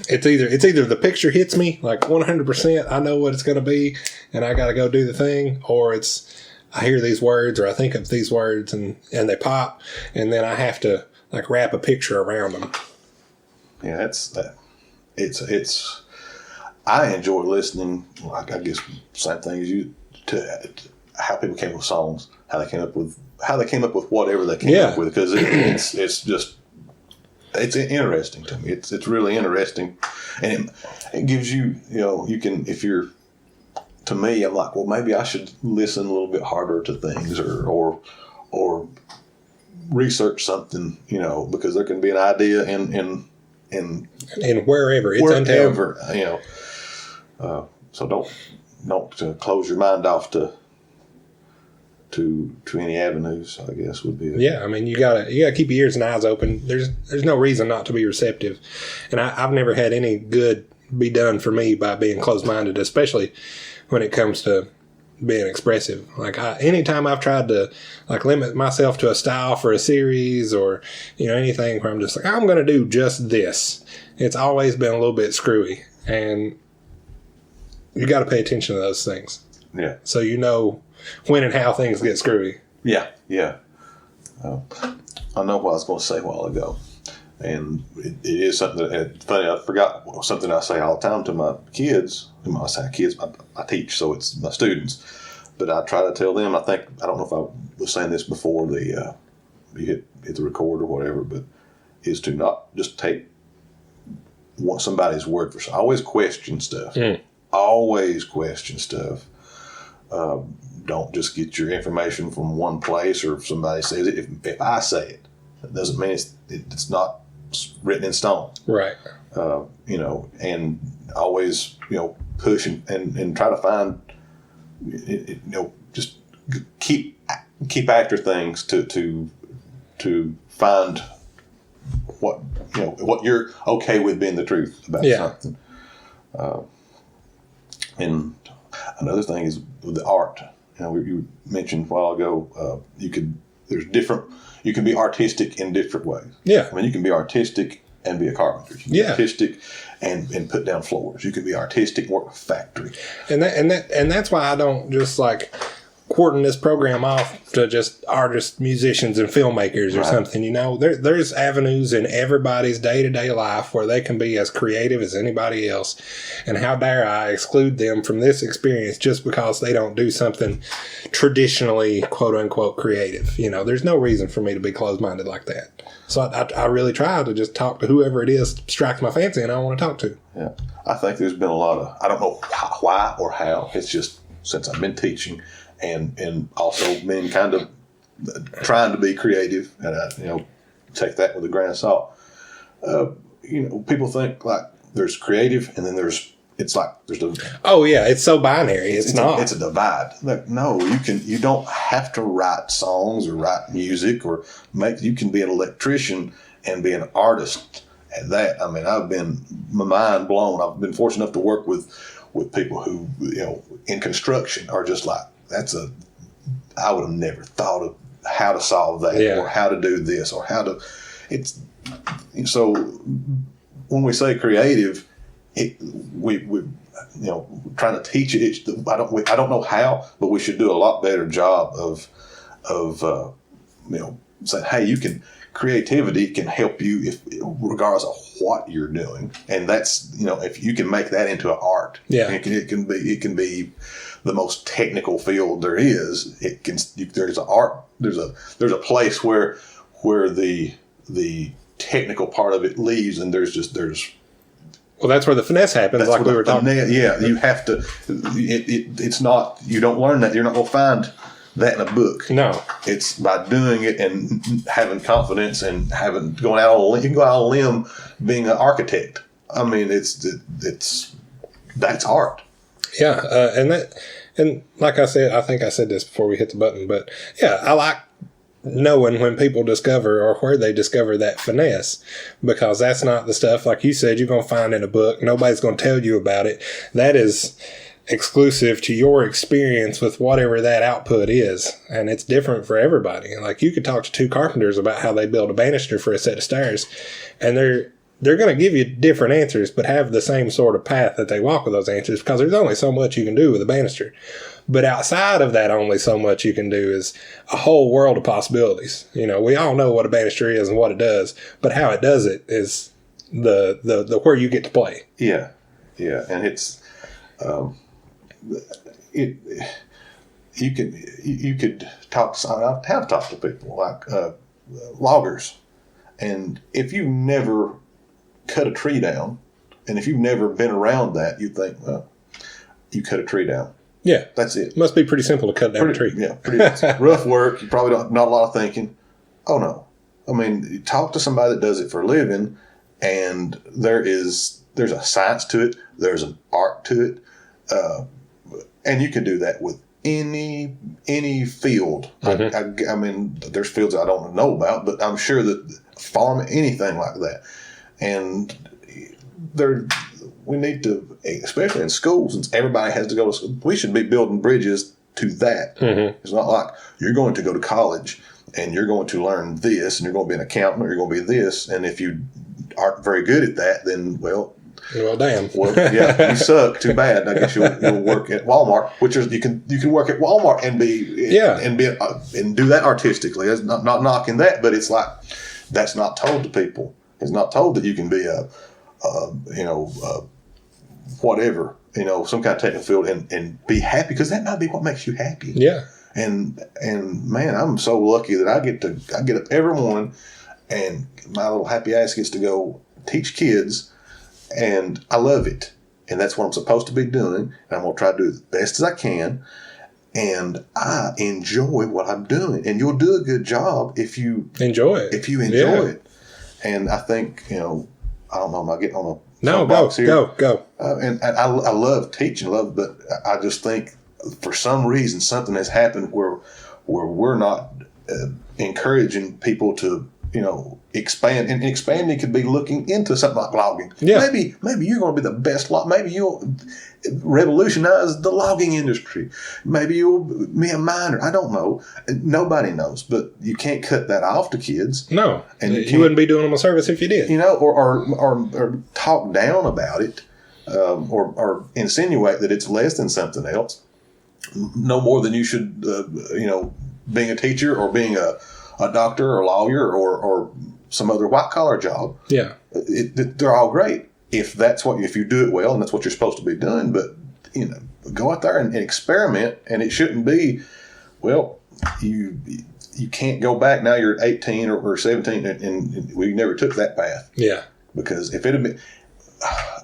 it's either the picture hits me like 100%, I know what it's going to be, and I got to go do the thing, or it's I hear these words or I think of these words and they pop, and then I have to like wrap a picture around them. Yeah, that's that. It's. I enjoy listening. Like I guess same thing as you how people came up with songs, how they came up with whatever they came up with, because it's interesting to me. It's really interesting, and it gives you, you can, if you're, to me, I'm like, well, maybe I should listen a little bit harder to things, or research something, because there can be an idea in wherever it's wherever, so don't close your mind off to any avenues, I guess, would be. Yeah, I mean, you gotta keep your ears and eyes open. There's no reason not to be receptive, and I've never had any good be done for me by being closed-minded, especially when it comes to being expressive. Like, anytime I've tried to limit myself to a style for a series, or anything where I'm just like, I'm going to do just this, it's always been a little bit screwy, and you got to pay attention to those things. Yeah. So when and how things get screwy. Yeah. I know what I was going to say a while ago, and it is something that, funny, I forgot something I say all the time to my kids. I say kids, I teach, so it's my students. But I try to tell them, I don't know if I was saying this before you hit the record or whatever, but is to not just take somebody's word for something. Always question stuff. Always question stuff. Don't just get your information from one place, or if somebody says it. If I say it, that doesn't mean it's not written in stone. Right. And always, push and try to find, just keep after things to find what you're okay with being the truth about something. And another thing is with the art. You mentioned a while ago, you can be artistic in different ways. Yeah. I mean, you can be artistic and be a carpenter. You can be artistic and put down floors. You can be artistic and work in a factory. And that's why I don't just quarting this program off to just artists, musicians, and filmmakers or something. There's avenues in everybody's day-to-day life where they can be as creative as anybody else. And how dare I exclude them from this experience just because they don't do something traditionally, quote-unquote, creative. There's no reason for me to be closed-minded like that. So I really try to just talk to whoever it is strikes my fancy and I want to talk to. Yeah. I think there's been a lot of, I don't know why or how, it's just since I've been teaching, and also been kind of trying to be creative, and I, take that with a grain of salt. People think there's creative, and then there's the. Oh yeah, it's so binary. It's not. It's a divide. No, you don't have to write songs or write music or you can be an electrician and be an artist at that. I mean, I've been my mind blown. I've been fortunate enough to work with people who in construction are just I would have never thought of how to solve that or how to do this or how to. So when we say creative, we trying to teach it. I don't know how, but we should do a lot better job of saying, hey, creativity can help you regardless of what you're doing, and that's if you can make that into an art. Yeah, it can be the most technical field there is. There's an art. There's a place where the technical part of it leaves, and there's. Well, that's where the finesse happens, like we were talking. Yeah, you have to. It's not. You don't learn that. You're not going to find that in a book. No, it's by doing it and having confidence and going out on a limb. You can go out on a limb being an architect. I mean, that's art. Yeah, and like I said, I think I said this before we hit the button, but yeah, I like knowing when people discover or where they discover that finesse, because that's not the stuff, like you said, you're going to find in a book. Nobody's going to tell you about it. That is exclusive to your experience with whatever that output is, and it's different for everybody. Like, you could talk to two carpenters about how they build a banister for a set of stairs, and they're going to give you different answers, but have the same sort of path that they walk with those answers, because there's only so much you can do with a banister. But outside of that, only so much you can do is a whole world of possibilities. We all know what a banister is and what it does, but how it does it is the where you get to play. Yeah, and it's you could talk to, I have talked to people like loggers, and if you've never cut a tree down, and if you've never been around that, you think, well, you cut a tree down. Yeah. That's it. Must be pretty simple to cut down a tree. Yeah, pretty rough work. You probably not a lot of thinking. Oh, no. I mean, you talk to somebody that does it for a living, and there's a science to it. There's an art to it. And you can do that with any field. Mm-hmm. I mean, there's fields I don't know about, but I'm sure that farm, anything like that. And we need to, especially in schools, since everybody has to go to school, we should be building bridges to that. Mm-hmm. It's not like you're going to go to college and you're going to learn this and you're going to be an accountant or you're going to be this. And if you aren't very good at that, then, well, damn. Well, yeah, you suck. Too bad. I guess you'll work at Walmart, which is you can work at Walmart and do that artistically. It's not knocking that, but it's like that's not told to people. It's not told that you can be whatever, some kind of technical field and be happy, because that might be what makes you happy. Yeah. And man, I'm so lucky that I get up every morning and my little happy ass gets to go teach kids. And I love it. And that's what I'm supposed to be doing. And I'm going to try to do it as best as I can. And I enjoy what I'm doing. And you'll do a good job if you enjoy it. it. And I think, I don't know, am I getting on a No, go. And I love teaching, but I just think for some reason something has happened where we're not encouraging people to expand, and expanding could be looking into something like logging. Yeah. Maybe you're going to be the best maybe you'll revolutionize the logging industry. Maybe you'll be a miner. I don't know. Nobody knows, but you can't cut that off to kids. No, and you wouldn't be doing them a service if you did. Or talk down about it, or insinuate that it's less than something else. No more than you should, being a teacher or being a doctor or a lawyer or some other white collar job. Yeah. They're all great if you do it well and that's what you're supposed to be doing. But, go out there and experiment, and it shouldn't be, well, you can't go back now. You're 18 or 17 and we never took that path. Yeah. Because if it had been,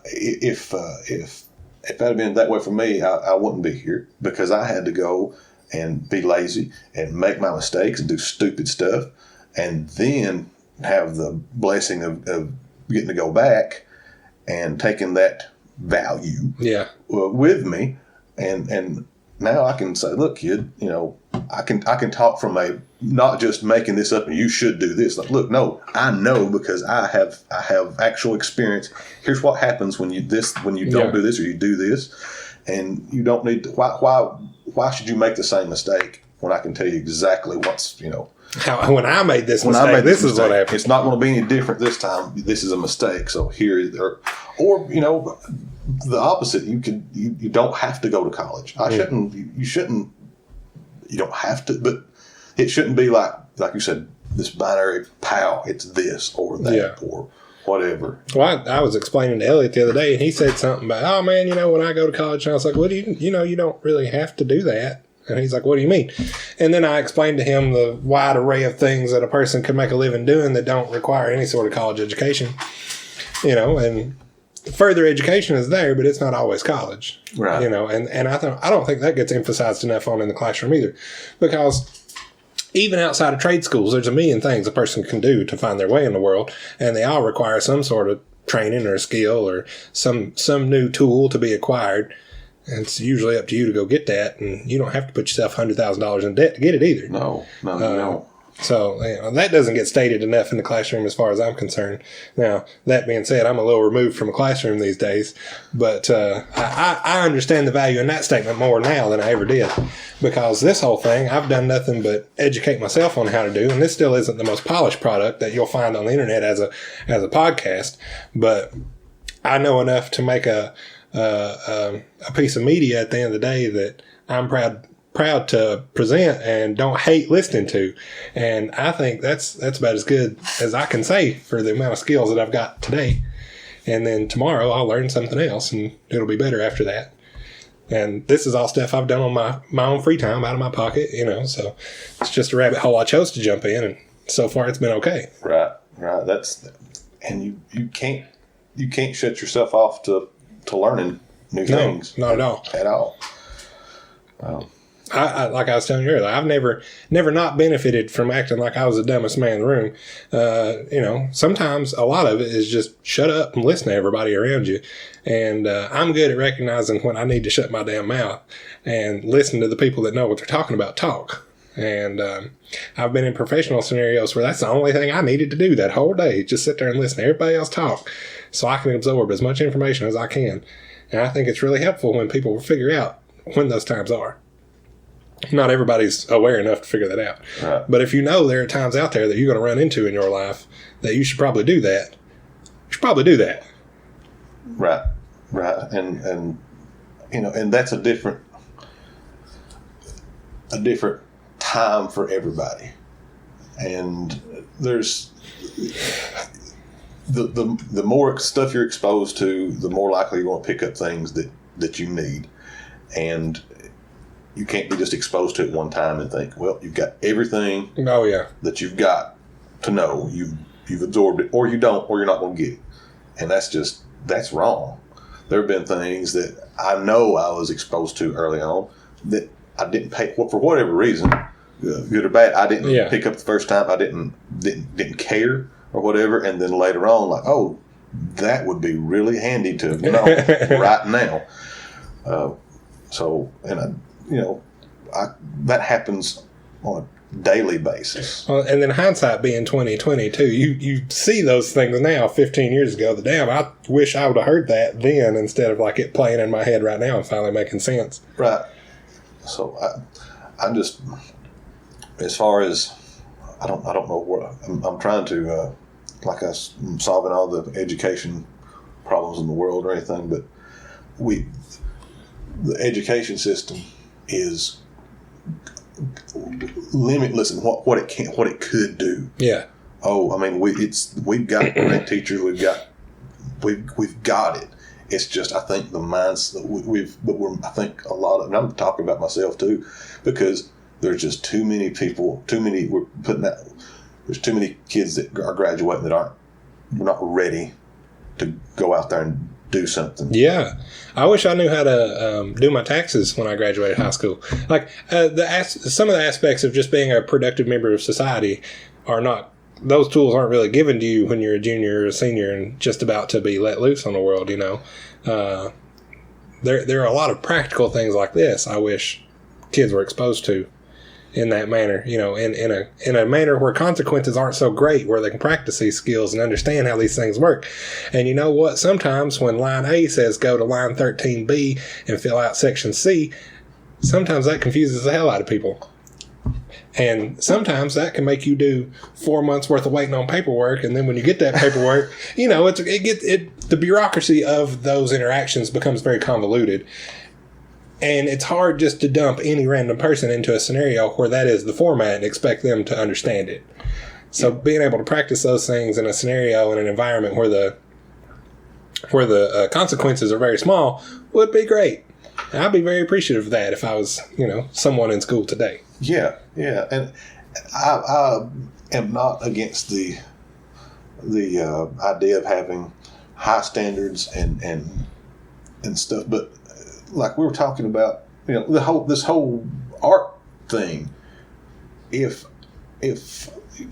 if that had been that way for me, I wouldn't be here, because I had to go and be lazy and make my mistakes and do stupid stuff, and then have the blessing of getting to go back and taking that value with me. And now I can say, look, kid, I can talk from a, not just making this up and you should do this. Like, look, no, I know, because I have actual experience. Here's what happens when you don't do this or you do this, and you don't need to, why should you make the same mistake when I can tell you exactly what's, when I made this mistake, this is what happened. It's not going to be any different this time. This is a mistake. So here, or the opposite. You don't have to go to college. You don't have to, but it shouldn't be like you said, this binary POW. It's this or that or whatever. Well, I was explaining to Elliot the other day, and he said something about, oh man, when I go to college, and I was like, well, you don't really have to do that. And he's like, what do you mean? And then I explained to him the wide array of things that a person can make a living doing that don't require any sort of college education. And further education is there, but it's not always college. Right. And I don't think that gets emphasized enough in the classroom either, because even outside of trade schools, there's a million things a person can do to find their way in the world, and they all require some sort of training or skill or some new tool to be acquired. And it's usually up to you to go get that, and you don't have to put yourself $100,000 in debt to get it either. No. So that doesn't get stated enough in the classroom as far as I'm concerned. Now, that being said, I'm a little removed from a classroom these days, but I understand the value in that statement more now than I ever did, because this whole thing, I've done nothing but educate myself on how to do, and this still isn't the most polished product that you'll find on the internet as a podcast, but I know enough to make a piece of media at the end of the day that I'm proud to present and don't hate listening to. And I think that's about as good as I can say for the amount of skills that I've got today. And then tomorrow I'll learn something else and it'll be better after that. And this is all stuff I've done on my own free time out of my pocket, so it's just a rabbit hole I chose to jump in, and so far it's been okay. Right. And you can't shut yourself off to learning new things. Not at all. At all. I like I was telling you earlier, I've never not benefited from acting like I was the dumbest man in the room. Sometimes a lot of it is just shut up and listen to everybody around you. And I'm good at recognizing when I need to shut my damn mouth and listen to the people that know what they're talking about talk. And I've been in professional scenarios where that's the only thing I needed to do that whole day. Just sit there and listen to everybody else talk so I can absorb as much information as I can. And I think it's really helpful when people figure out when those times are. Not everybody's aware enough to figure that out. Right. But if you know there are times out there that you're going to run into in your life that you should probably do that, you should probably do that. Right. And and that's a different time for everybody. And there's the more stuff you're exposed to, the more likely you're going to pick up things that you need. And you can't be just exposed to it one time and think, well, you've got everything that you've got to know. You've absorbed it, or you don't, or you're not going to get it. And that's wrong. There have been things that I know I was exposed to early on that I didn't pay for whatever reason, good or bad. I didn't pick up the first time. I didn't care or whatever. And then later on, like, oh, that would be really handy to know right now. That happens on a daily basis. Well, and then hindsight being 20/20 too, you see those things now 15 years ago. Damn, I wish I would have heard that then instead of like it playing in my head right now and finally making sense. Right. So I'm just, as far as I don't know what I'm trying to I'm solving all the education problems in the world or anything, but the education system is limitless in what it could do. Yeah. Oh, I mean, we've got great teachers. We've got it. It's just, I think the minds I think a lot of, and I'm talking about myself too, because there's just too many people, there's too many kids that are graduating that we're not ready to go out there and do something. Yeah. I wish I knew how to do my taxes when I graduated high school. Like some of the aspects of just being a productive member of society are not, those tools aren't really given to you when you're a junior or a senior and just about to be let loose on the world, There are a lot of practical things like this I wish kids were exposed to in that manner, in a manner where consequences aren't so great, where they can practice these skills and understand how these things work. And you know what? Sometimes when line A says go to line 13B and fill out section C, sometimes that confuses the hell out of people. And sometimes that can make you do 4 months worth of waiting on paperwork. And then when you get that paperwork, the bureaucracy of those interactions becomes very convoluted. And it's hard just to dump any random person into a scenario where that is the format and expect them to understand it. So being able to practice those things in a scenario, in an environment where the consequences are very small would be great. And I'd be very appreciative of that if I was, someone in school today. Yeah. And I am not against the idea of having high standards and stuff, but like we were talking about, this whole art thing. If you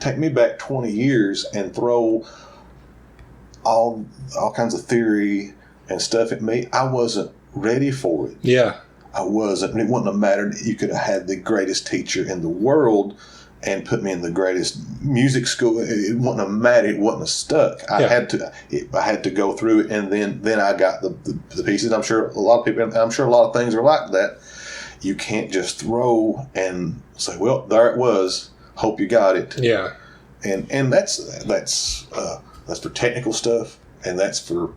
take me back 20 years and throw all kinds of theory and stuff at me, I wasn't ready for it. Yeah. I wasn't. It wouldn't have mattered. You could have had the greatest teacher in the world and put me in the greatest music school. It wouldn't have mattered. It wouldn't have stuck. I had to go through it, and then I got the pieces. I'm sure a lot of people. I'm sure a lot of things are like that. You can't just throw and say, "Well, there it was. Hope you got it." Yeah. And that's for technical stuff, and that's for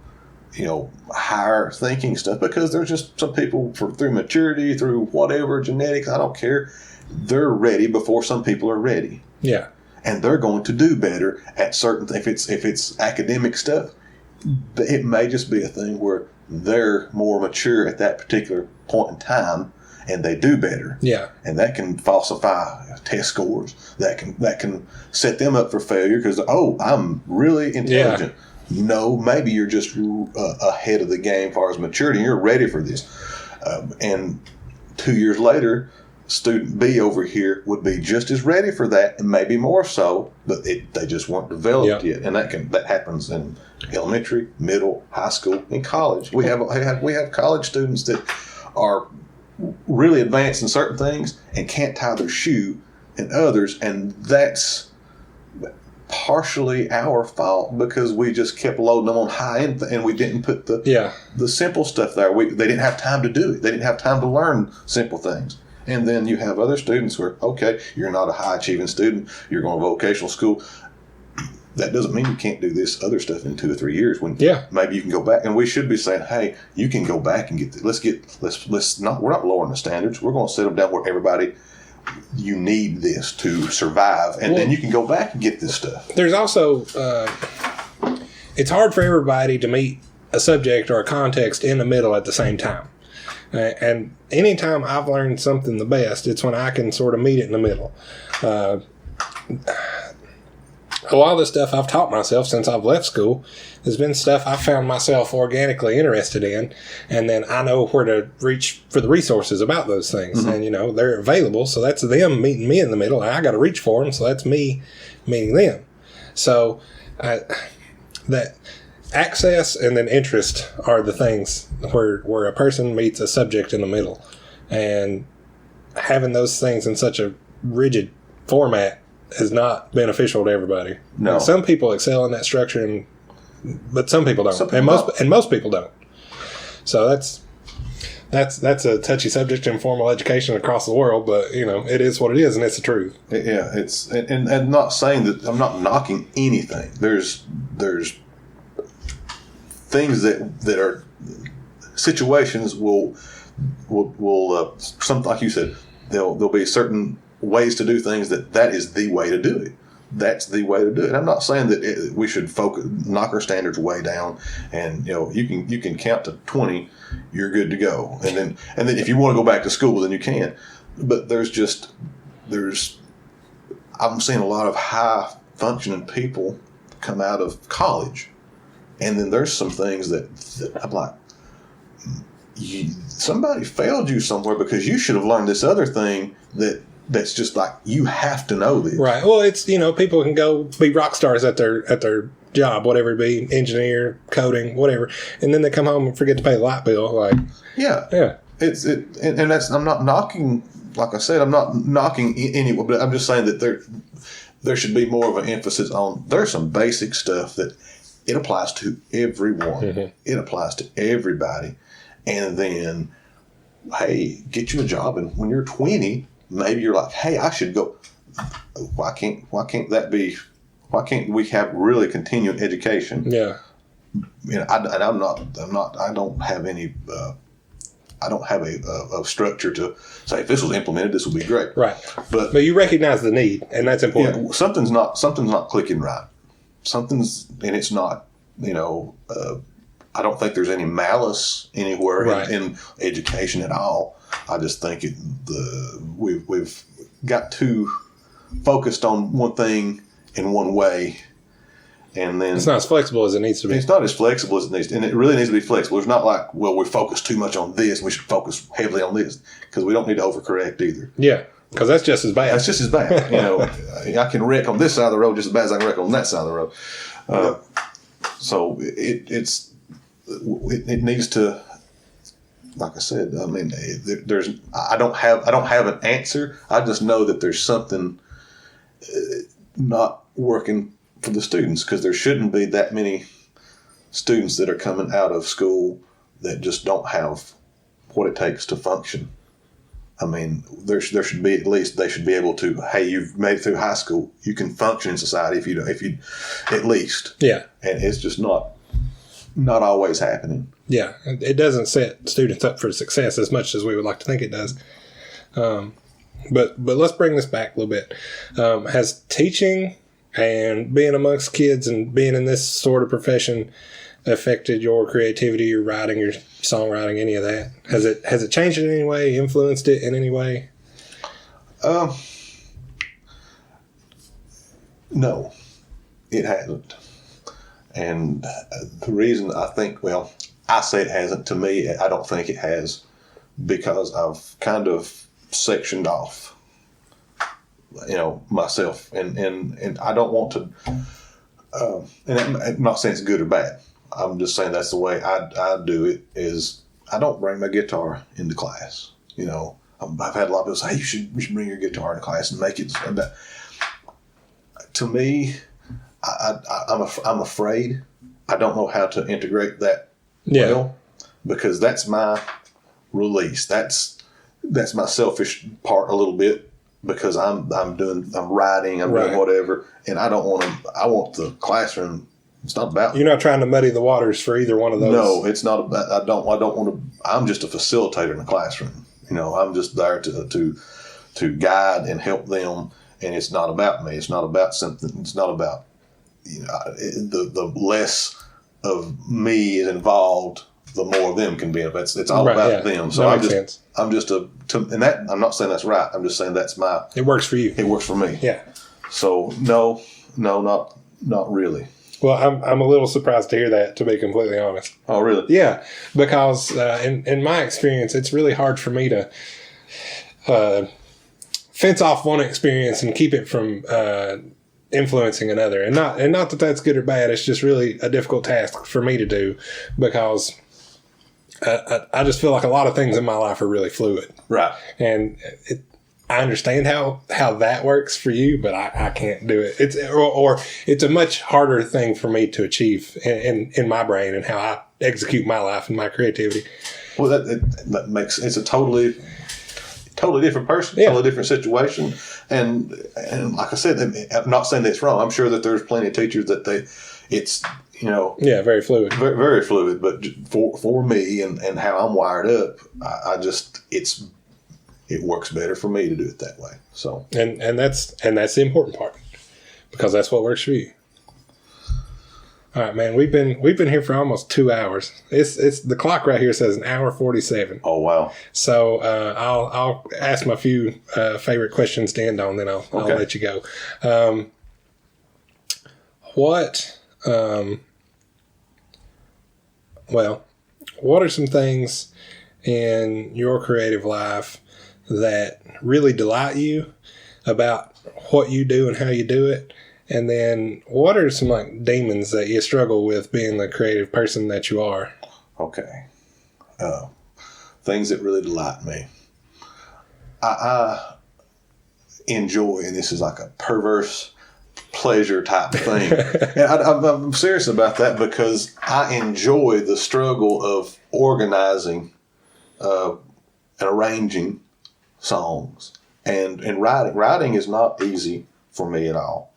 higher thinking stuff, because there's just some people through maturity, through whatever, genetics, I don't care, they're ready before some people are ready. Yeah. And they're going to do better at certain things. If it's academic stuff, it may just be a thing where they're more mature at that particular point in time, and they do better. Yeah. And that can falsify test scores. That can set them up for failure because, I'm really intelligent. Yeah. No, maybe you're just ahead of the game as far as maturity. You're ready for this. And 2 years later, student B over here would be just as ready for that, and maybe more so, but they just weren't developed yet. And that happens in elementary, middle, high school, and college. We have college students that are really advanced in certain things and can't tie their shoe in others, and that's partially our fault because we just kept loading them on high end and we didn't put the simple stuff there. They didn't have time to do it. They didn't have time to learn simple things. And then you have other students where, okay, you're not a high achieving student, you're going to vocational school. That doesn't mean you can't do this other stuff in 2 or 3 years when maybe you can go back. And we should be saying, hey, you can go back and we're not lowering the standards. We're going to set them down where everybody, you need this to survive. And then you can go back and get this stuff. There's also, it's hard for everybody to meet a subject or a context in the middle at the same time. And anytime I've learned something the best, it's when I can sort of meet it in the middle. A lot of the stuff I've taught myself since I've left school has been stuff I found myself organically interested in, and then I know where to reach for the resources about those things. Mm-hmm. And, they're available, so that's them meeting me in the middle, and I got to reach for them, so that's me meeting them. So that access and then interest are the things where a person meets a subject in the middle. And having those things in such a rigid format is not beneficial to everybody. No. And some people excel in that structure, but some people don't. And most people don't. So that's a touchy subject in formal education across the world, but it is what it is, and it's the truth. Yeah, it's and not saying that I'm not knocking anything. There's things that are situations will some, like you said, there'll be certain ways to do things that is the way to do it. That's the way to do it. I'm not saying that we should knock our standards way down, and you can count to 20, you're good to go, and then if you want to go back to school, then you can. But I'm seeing a lot of high functioning people come out of college, and then there's some things that I'm like, somebody failed you somewhere because you should have learned this other thing that's just like, you have to know this. Right. Well, it's, people can go be rock stars at their job, whatever it be, engineer, coding, whatever. And then they come home and forget to pay the light bill. Yeah. And that's, I'm not knocking, like I said, I'm not knocking anyone, but I'm just saying that there should be more of an emphasis on, there's some basic stuff that it applies to everyone. Mm-hmm. It applies to everybody. And then, hey, get you a job. And when you're 20, maybe you're like, hey, I should go. Why can't that be? Why can't we have really continuing education? Yeah. I don't have any. I don't have a structure to say if this was implemented, this would be great. Right. But you recognize the need, and that's important. Yeah, something's not clicking right. And it's not. I don't think there's any malice anywhere in education at all. I just think we've got too focused on one thing in one way, and then it's not as flexible as it needs to be. It's not as flexible as it needs to, and it really needs to be flexible. It's not like, well, we focus too much on this, we should focus heavily on this, because we don't need to overcorrect either. Yeah, because that's just as bad. That's just as bad. I can wreck on this side of the road just as bad as I can wreck on that side of the road. So it needs to, like I said, I mean, I don't have an answer. I just know that there's something not working for the students, because there shouldn't be that many students that are coming out of school that just don't have what it takes to function. I mean, there should be, at least they should be able to, hey, you've made it through high school, you can function in society if you at least. Yeah. And it's just not always happening. Yeah, it doesn't set students up for success as much as we would like to think it does. But let's bring this back a little bit. Has teaching and being amongst kids and being in this sort of profession affected your creativity, your writing, your songwriting, any of that? Has it changed it in any way, influenced it in any way? No, it hasn't. And the reason I think, well, I say it hasn't. To me, I don't think it has, because I've kind of sectioned off, myself, and I don't want to. And I'm not saying it's good or bad. I'm just saying that's the way I do it. Is I don't bring my guitar into class. I've had a lot of people say, "Hey, you should bring your guitar into class and make it." To me, I'm afraid. I don't know how to integrate that well, because that's my release. That's my selfish part a little bit, because I'm writing, I'm doing whatever, and I don't want to. I want the classroom. It's not about. You're not trying to muddy the waters for either one of those. No, it's not about. I don't want to. I'm just a facilitator in the classroom. I'm just there to guide and help them, and it's not about me. It's not about something. It's not about the less of me is involved, the more of them can be. It's all about them. So I'm I'm not saying that's right. I'm just saying that's it works for you. It works for me. Yeah. So no, not really. Well, I'm a little surprised to hear that, to be completely honest. Oh, really? Yeah, because in my experience, it's really hard for me to fence off one experience and keep it from influencing another. And not that that's good or bad. It's just really a difficult task for me to do, because I just feel like a lot of things in my life are really fluid. Right. And I understand how that works for you, but I can't do it. It's a much harder thing for me to achieve in my brain and how I execute my life and my creativity. Well, that makes it's a totally different person, totally different situation, and like I said, I'm not saying that it's wrong. I'm sure that there's plenty of teachers that it's very fluid, very, very fluid. But for me and how I'm wired up, it works better for me to do it that way. So and that's the important part, because that's what works for you. All right, man. We've been here for almost 2 hours. It's the clock right here says 1:47. Oh wow! So I'll ask my few favorite questions to end on, then I'll let you go. What are some things in your creative life that really delight you about what you do and how you do it? And then what are some demons that you struggle with being the creative person that you are? Okay. Things that really delight me. I enjoy, and this is like a perverse pleasure type thing. And I'm serious about that, because I enjoy the struggle of organizing and arranging songs and writing. Writing is not easy for me at all.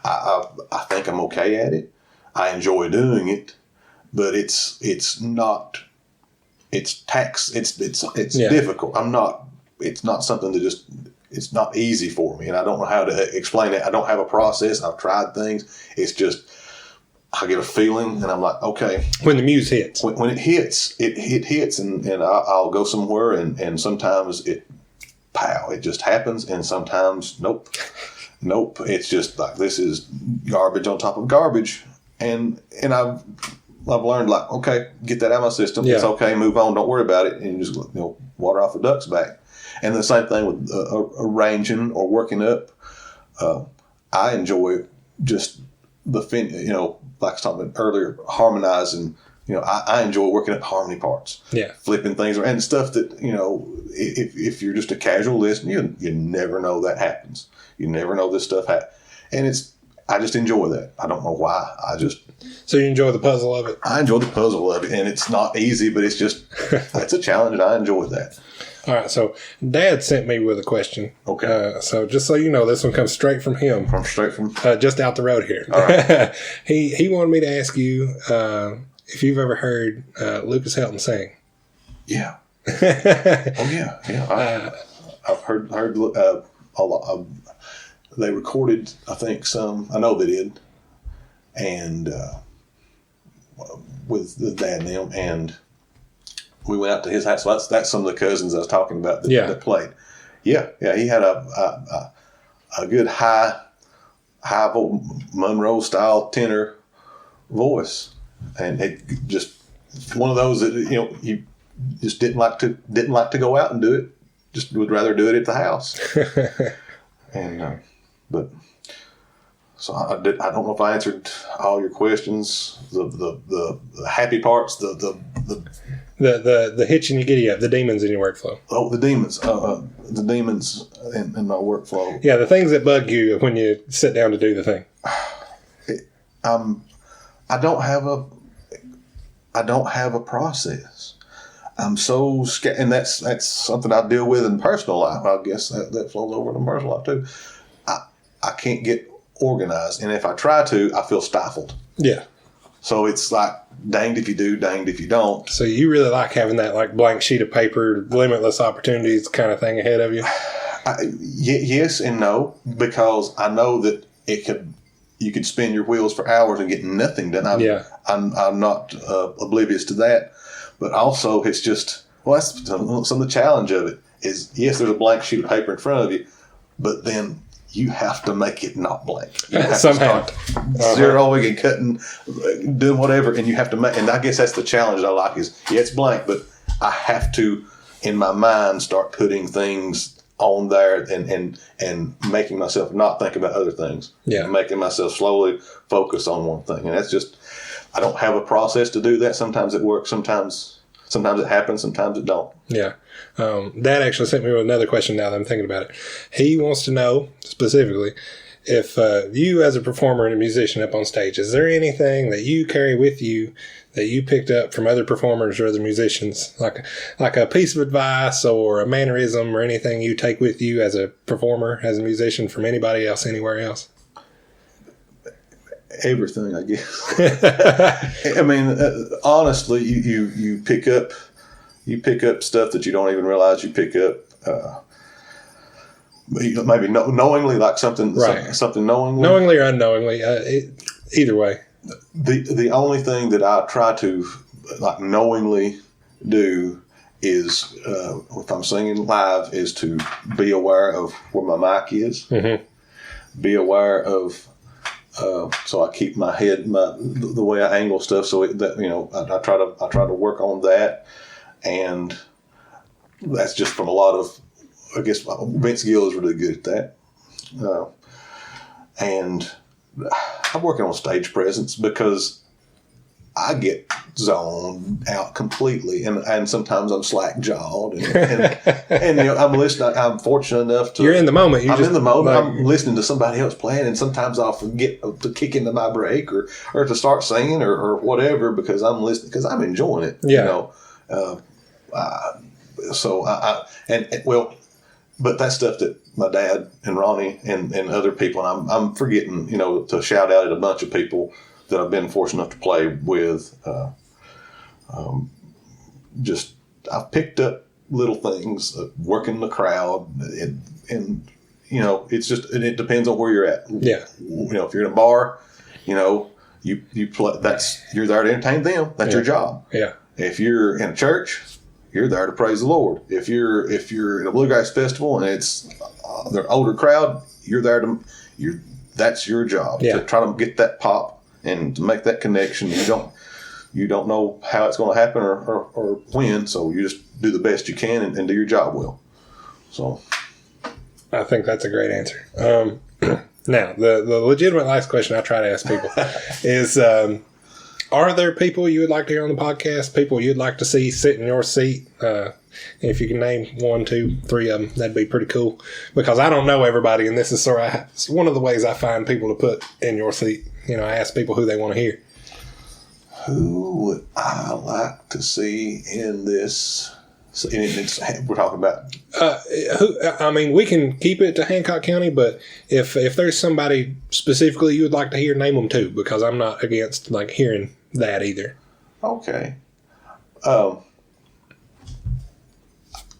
I think I'm okay at it. I enjoy doing it, but it's difficult. It's not something that it's not easy for me, and I don't know how to explain it. I don't have a process. I've tried things. It's just, I get a feeling and I'm like, okay. When the muse hits. When it hits, it hits, and I'll go somewhere, and sometimes it just happens, and sometimes nope. It's just like, this is garbage on top of garbage, and I've learned, like, okay, get that out of my system. Yeah. It's okay, move on, don't worry about it, and just water off the duck's back. And the same thing with arranging or working up. I enjoy just like I was talking about earlier, harmonizing. I enjoy working at harmony parts. Yeah, flipping things around and stuff that if you're just a casual listener, you never know that happens. You never know this stuff happens, and I just enjoy that. I don't know why. So you enjoy the puzzle of it. I enjoy the puzzle of it, and it's not easy, but it's just it's a challenge, and I enjoy that. All right, so Dad sent me with a question. Okay. So just so you know, this one comes straight from him. Just out the road here. All right. He wanted me to ask you if you've ever heard Lucas Helton sing. Yeah. Oh yeah. I've heard a lot. They recorded, I think, some. I know they did, and with Dad and them, and we went out to his house. So that's some of the cousins I was talking about that played. Yeah, he had a good high Monroe style tenor voice, and it just one of those that you just didn't like to go out and do it. Just would rather do it at the house. And but so I don't know if I answered all your questions. The happy parts, the hitch in your giddy up, the demons in your workflow. Oh, the demons in my workflow. Yeah, the things that bug you when you sit down to do the thing. I don't have a process. I'm so scared, and that's something I deal with in personal life. I guess that flows over into personal life too. I can't get organized, and if I try to, I feel stifled. Yeah. So it's like danged if you do, danged if you don't. So you really like having that like blank sheet of paper, limitless opportunities kind of thing ahead of you? Yes and no, because I know that you could spin your wheels for hours and get nothing done. I'm not oblivious to that, but also it's just that's some of the challenge of it is yes, there's a blank sheet of paper in front of you, but then you have to make it not blank. You have somehow to start zeroing and cutting, doing whatever, and you have to make. And I guess that's the challenge I like is it's blank, but I have to in my mind start putting things on there and making myself not think about other things. Yeah, making myself slowly focus on one thing, and that's just I don't have a process to do that. Sometimes it works, sometimes it happens, sometimes it don't. Yeah. Dad actually sent me with another question now that I'm thinking about it. He wants to know specifically if you as a performer and a musician up on stage, is there anything that you carry with you that you picked up from other performers or other musicians, like a piece of advice or a mannerism or anything you take with you as a performer, as a musician from anybody else, anywhere else? Everything, I guess. I mean, honestly, you pick up stuff that you don't even realize you pick up. Maybe knowingly, like something knowingly or unknowingly, either way. The only thing that I try to like knowingly do is if I'm singing live is to be aware of where my mic is. Mm-hmm. Be aware of. So I keep my head, the way I angle stuff, so that I try to work on that, and that's just from a lot of, I guess Vince Gill is really good at that, and I'm working on stage presence because I get zoned out completely, and sometimes I'm slack jawed, and I'm listening. I'm fortunate enough to. You're in the moment. I'm in the moment. I'm listening to somebody else playing, and sometimes I'll forget to kick into my break or to start singing or whatever because I'm listening because I'm enjoying it. Yeah. But that's stuff that my dad and Ronnie and other people, and I'm forgetting, to shout out at a bunch of people that I've been fortunate enough to play with. I've picked up little things, working the crowd, and it's just, and it depends on where you're at. Yeah. If you're in a bar, you play. You're there to entertain them. That's your job. Yeah. If you're in a church, you're there to praise the Lord. If you're in a bluegrass festival and it's their older crowd, you're there that's your job to try to get that pop and to make that connection. You don't know how it's going to happen or when, so you just do the best you can and do your job well. So, I think that's a great answer. Now, the legitimate last question I try to ask people is. Are there people you would like to hear on the podcast? People you'd like to see sit in your seat? If you can name 1, 2, 3 of them, that'd be pretty cool. Because I don't know everybody, and this is it's one of the ways I find people to put in your seat. I ask people who they want to hear. Who would I like to see in this? We're talking about. We can keep it to Hancock County, but if there's somebody specifically you would like to hear, name them too. Because I'm not against hearing that either. Okay.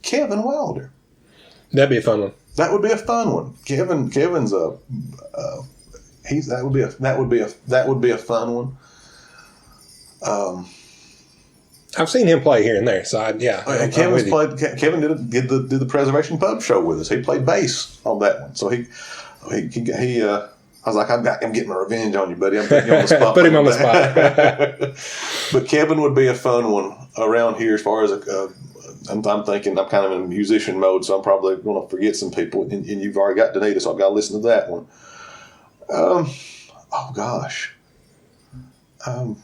Kevin Wilder. That'd be a fun one. That would be a fun one. Kevin's that would be a fun one. I've seen him play here and there, so Kevin did the Preservation Pub show with us. He played bass on that one, so he I was like, I'm getting my revenge on you, buddy. I'm putting you on the spot. Put him on the spot. But Kevin would be a fun one around here as far as I'm thinking I'm kind of in musician mode, so I'm probably going to forget some people. And you've already got Danita, so I've got to listen to that one. Oh, gosh. I'm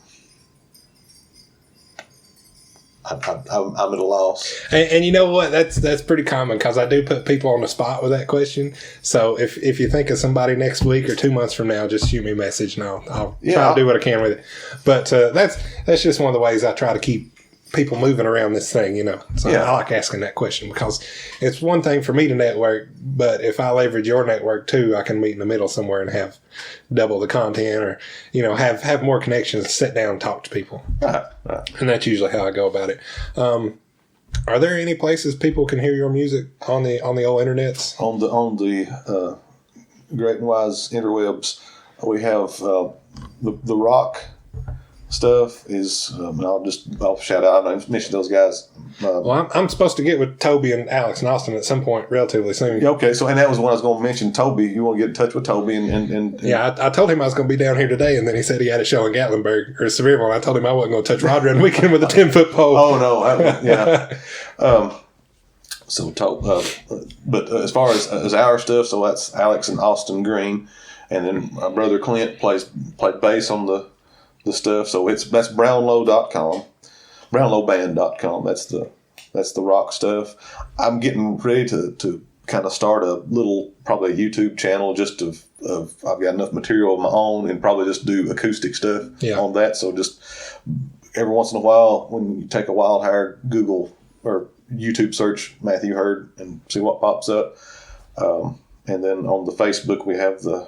at a loss. And you know what? That's pretty common because I do put people on the spot with that question. So if you think of somebody next week or 2 months from now, just shoot me a message and I'll try to do what I can with it. But that's just one of the ways I try to keep people moving around this thing, So I like asking that question because it's one thing for me to network, but if I leverage your network too, I can meet in the middle somewhere and have double the content or, have more connections, sit down and talk to people. Right. And that's usually how I go about it. Are there any places people can hear your music on the old internets? On the great and wise interwebs, we have the rock stuff is, I'll shout out, I mentioned those guys. Well, I'm supposed to get with Toby and Alex and Austin at some point relatively soon. Okay, so, and that was what I was going to mention, Toby. You want to get in touch with Toby and yeah, I told him I was going to be down here today, and then he said he had a show in Gatlinburg, or Sevierville, and I told him I wasn't going to touch Roger on the weekend with a 10-foot pole. Oh, no, yeah. But as far as our stuff, so that's Alex and Austin Green, and then my brother Clint played bass on the stuff. So that's brownlow.com, brownlowband.com. That's the rock stuff. I'm getting ready to kind of start a little, probably a YouTube channel just of I've got enough material of my own and probably just do acoustic stuff on that. So just every once in a while, when you take a wild hair, Google or YouTube search Matthew Hurd and see what pops up. And then on the Facebook, we have the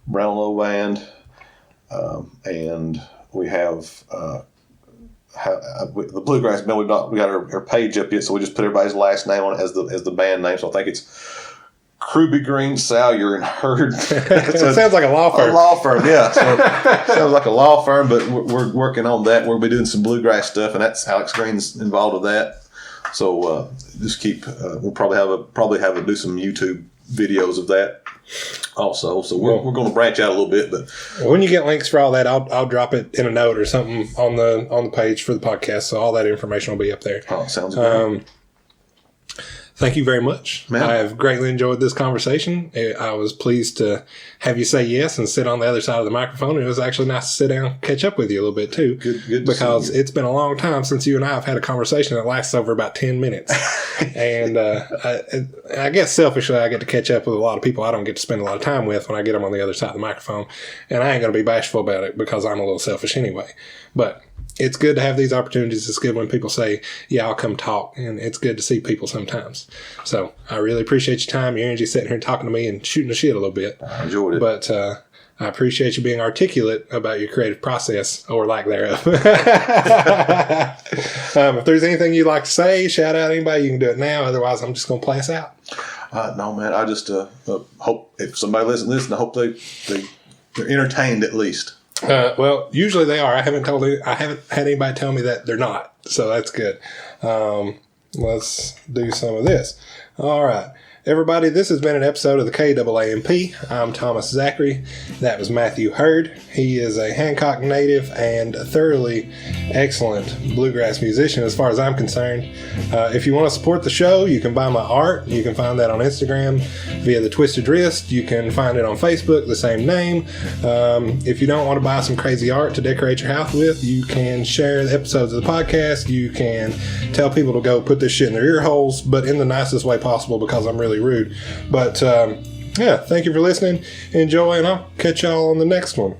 Brownlow Band. And we have the Bluegrass Band. We got our page up yet, so we just put everybody's last name on it as the band name. So I think it's Kruby, Green, Salyer, and Hurd. It sounds like a law firm. A law firm, yeah. So sounds like a law firm, but we're working on that. We'll be doing some bluegrass stuff, and that's Alex Green's involved with that. So just keep. We'll probably do some YouTube videos of that also. So we're going to branch out a little bit, but when you get links for all that, I'll drop it in a note or something on the page for the podcast. So all that information will be up there. Oh, sounds good. Thank you very much. Man. I have greatly enjoyed this conversation. I was pleased to have you say yes and sit on the other side of the microphone. It was actually nice to sit down and catch up with you a little bit too. Good because it's been a long time since you and I have had a conversation that lasts over about 10 minutes. And I guess selfishly, I get to catch up with a lot of people I don't get to spend a lot of time with when I get them on the other side of the microphone. And I ain't going to be bashful about it because I'm a little selfish anyway. But it's good to have these opportunities. It's good when people say, yeah, I'll come talk. And it's good to see people sometimes. So I really appreciate your time, your energy, sitting here talking to me and shooting the shit a little bit. I enjoyed it. But I appreciate you being articulate about your creative process or lack thereof. If there's anything you'd like to say, shout out anybody, you can do it now. Otherwise, I'm just going to play us out. No, man. I just hope if somebody listen, I hope they're entertained at least. Well, usually they are. I haven't had anybody tell me that they're not. So that's good. Let's do some of this. All right. Everybody, this has been an episode of the KAAMP. I'm Thomas Zachary. That was Matthew Hurd. He is a Hancock native and a thoroughly excellent bluegrass musician as far as I'm concerned. If you want to support the show, you can buy my art. You can find that on Instagram via the Twisted Wrist. You can find it on Facebook, the same name. If you don't want to buy some crazy art to decorate your house with, you can share the episodes of the podcast. You can tell people to go put this shit in their ear holes, but in the nicest way possible because I'm really rude. But yeah, thank you for listening. Enjoy, and I'll catch y'all on the next one.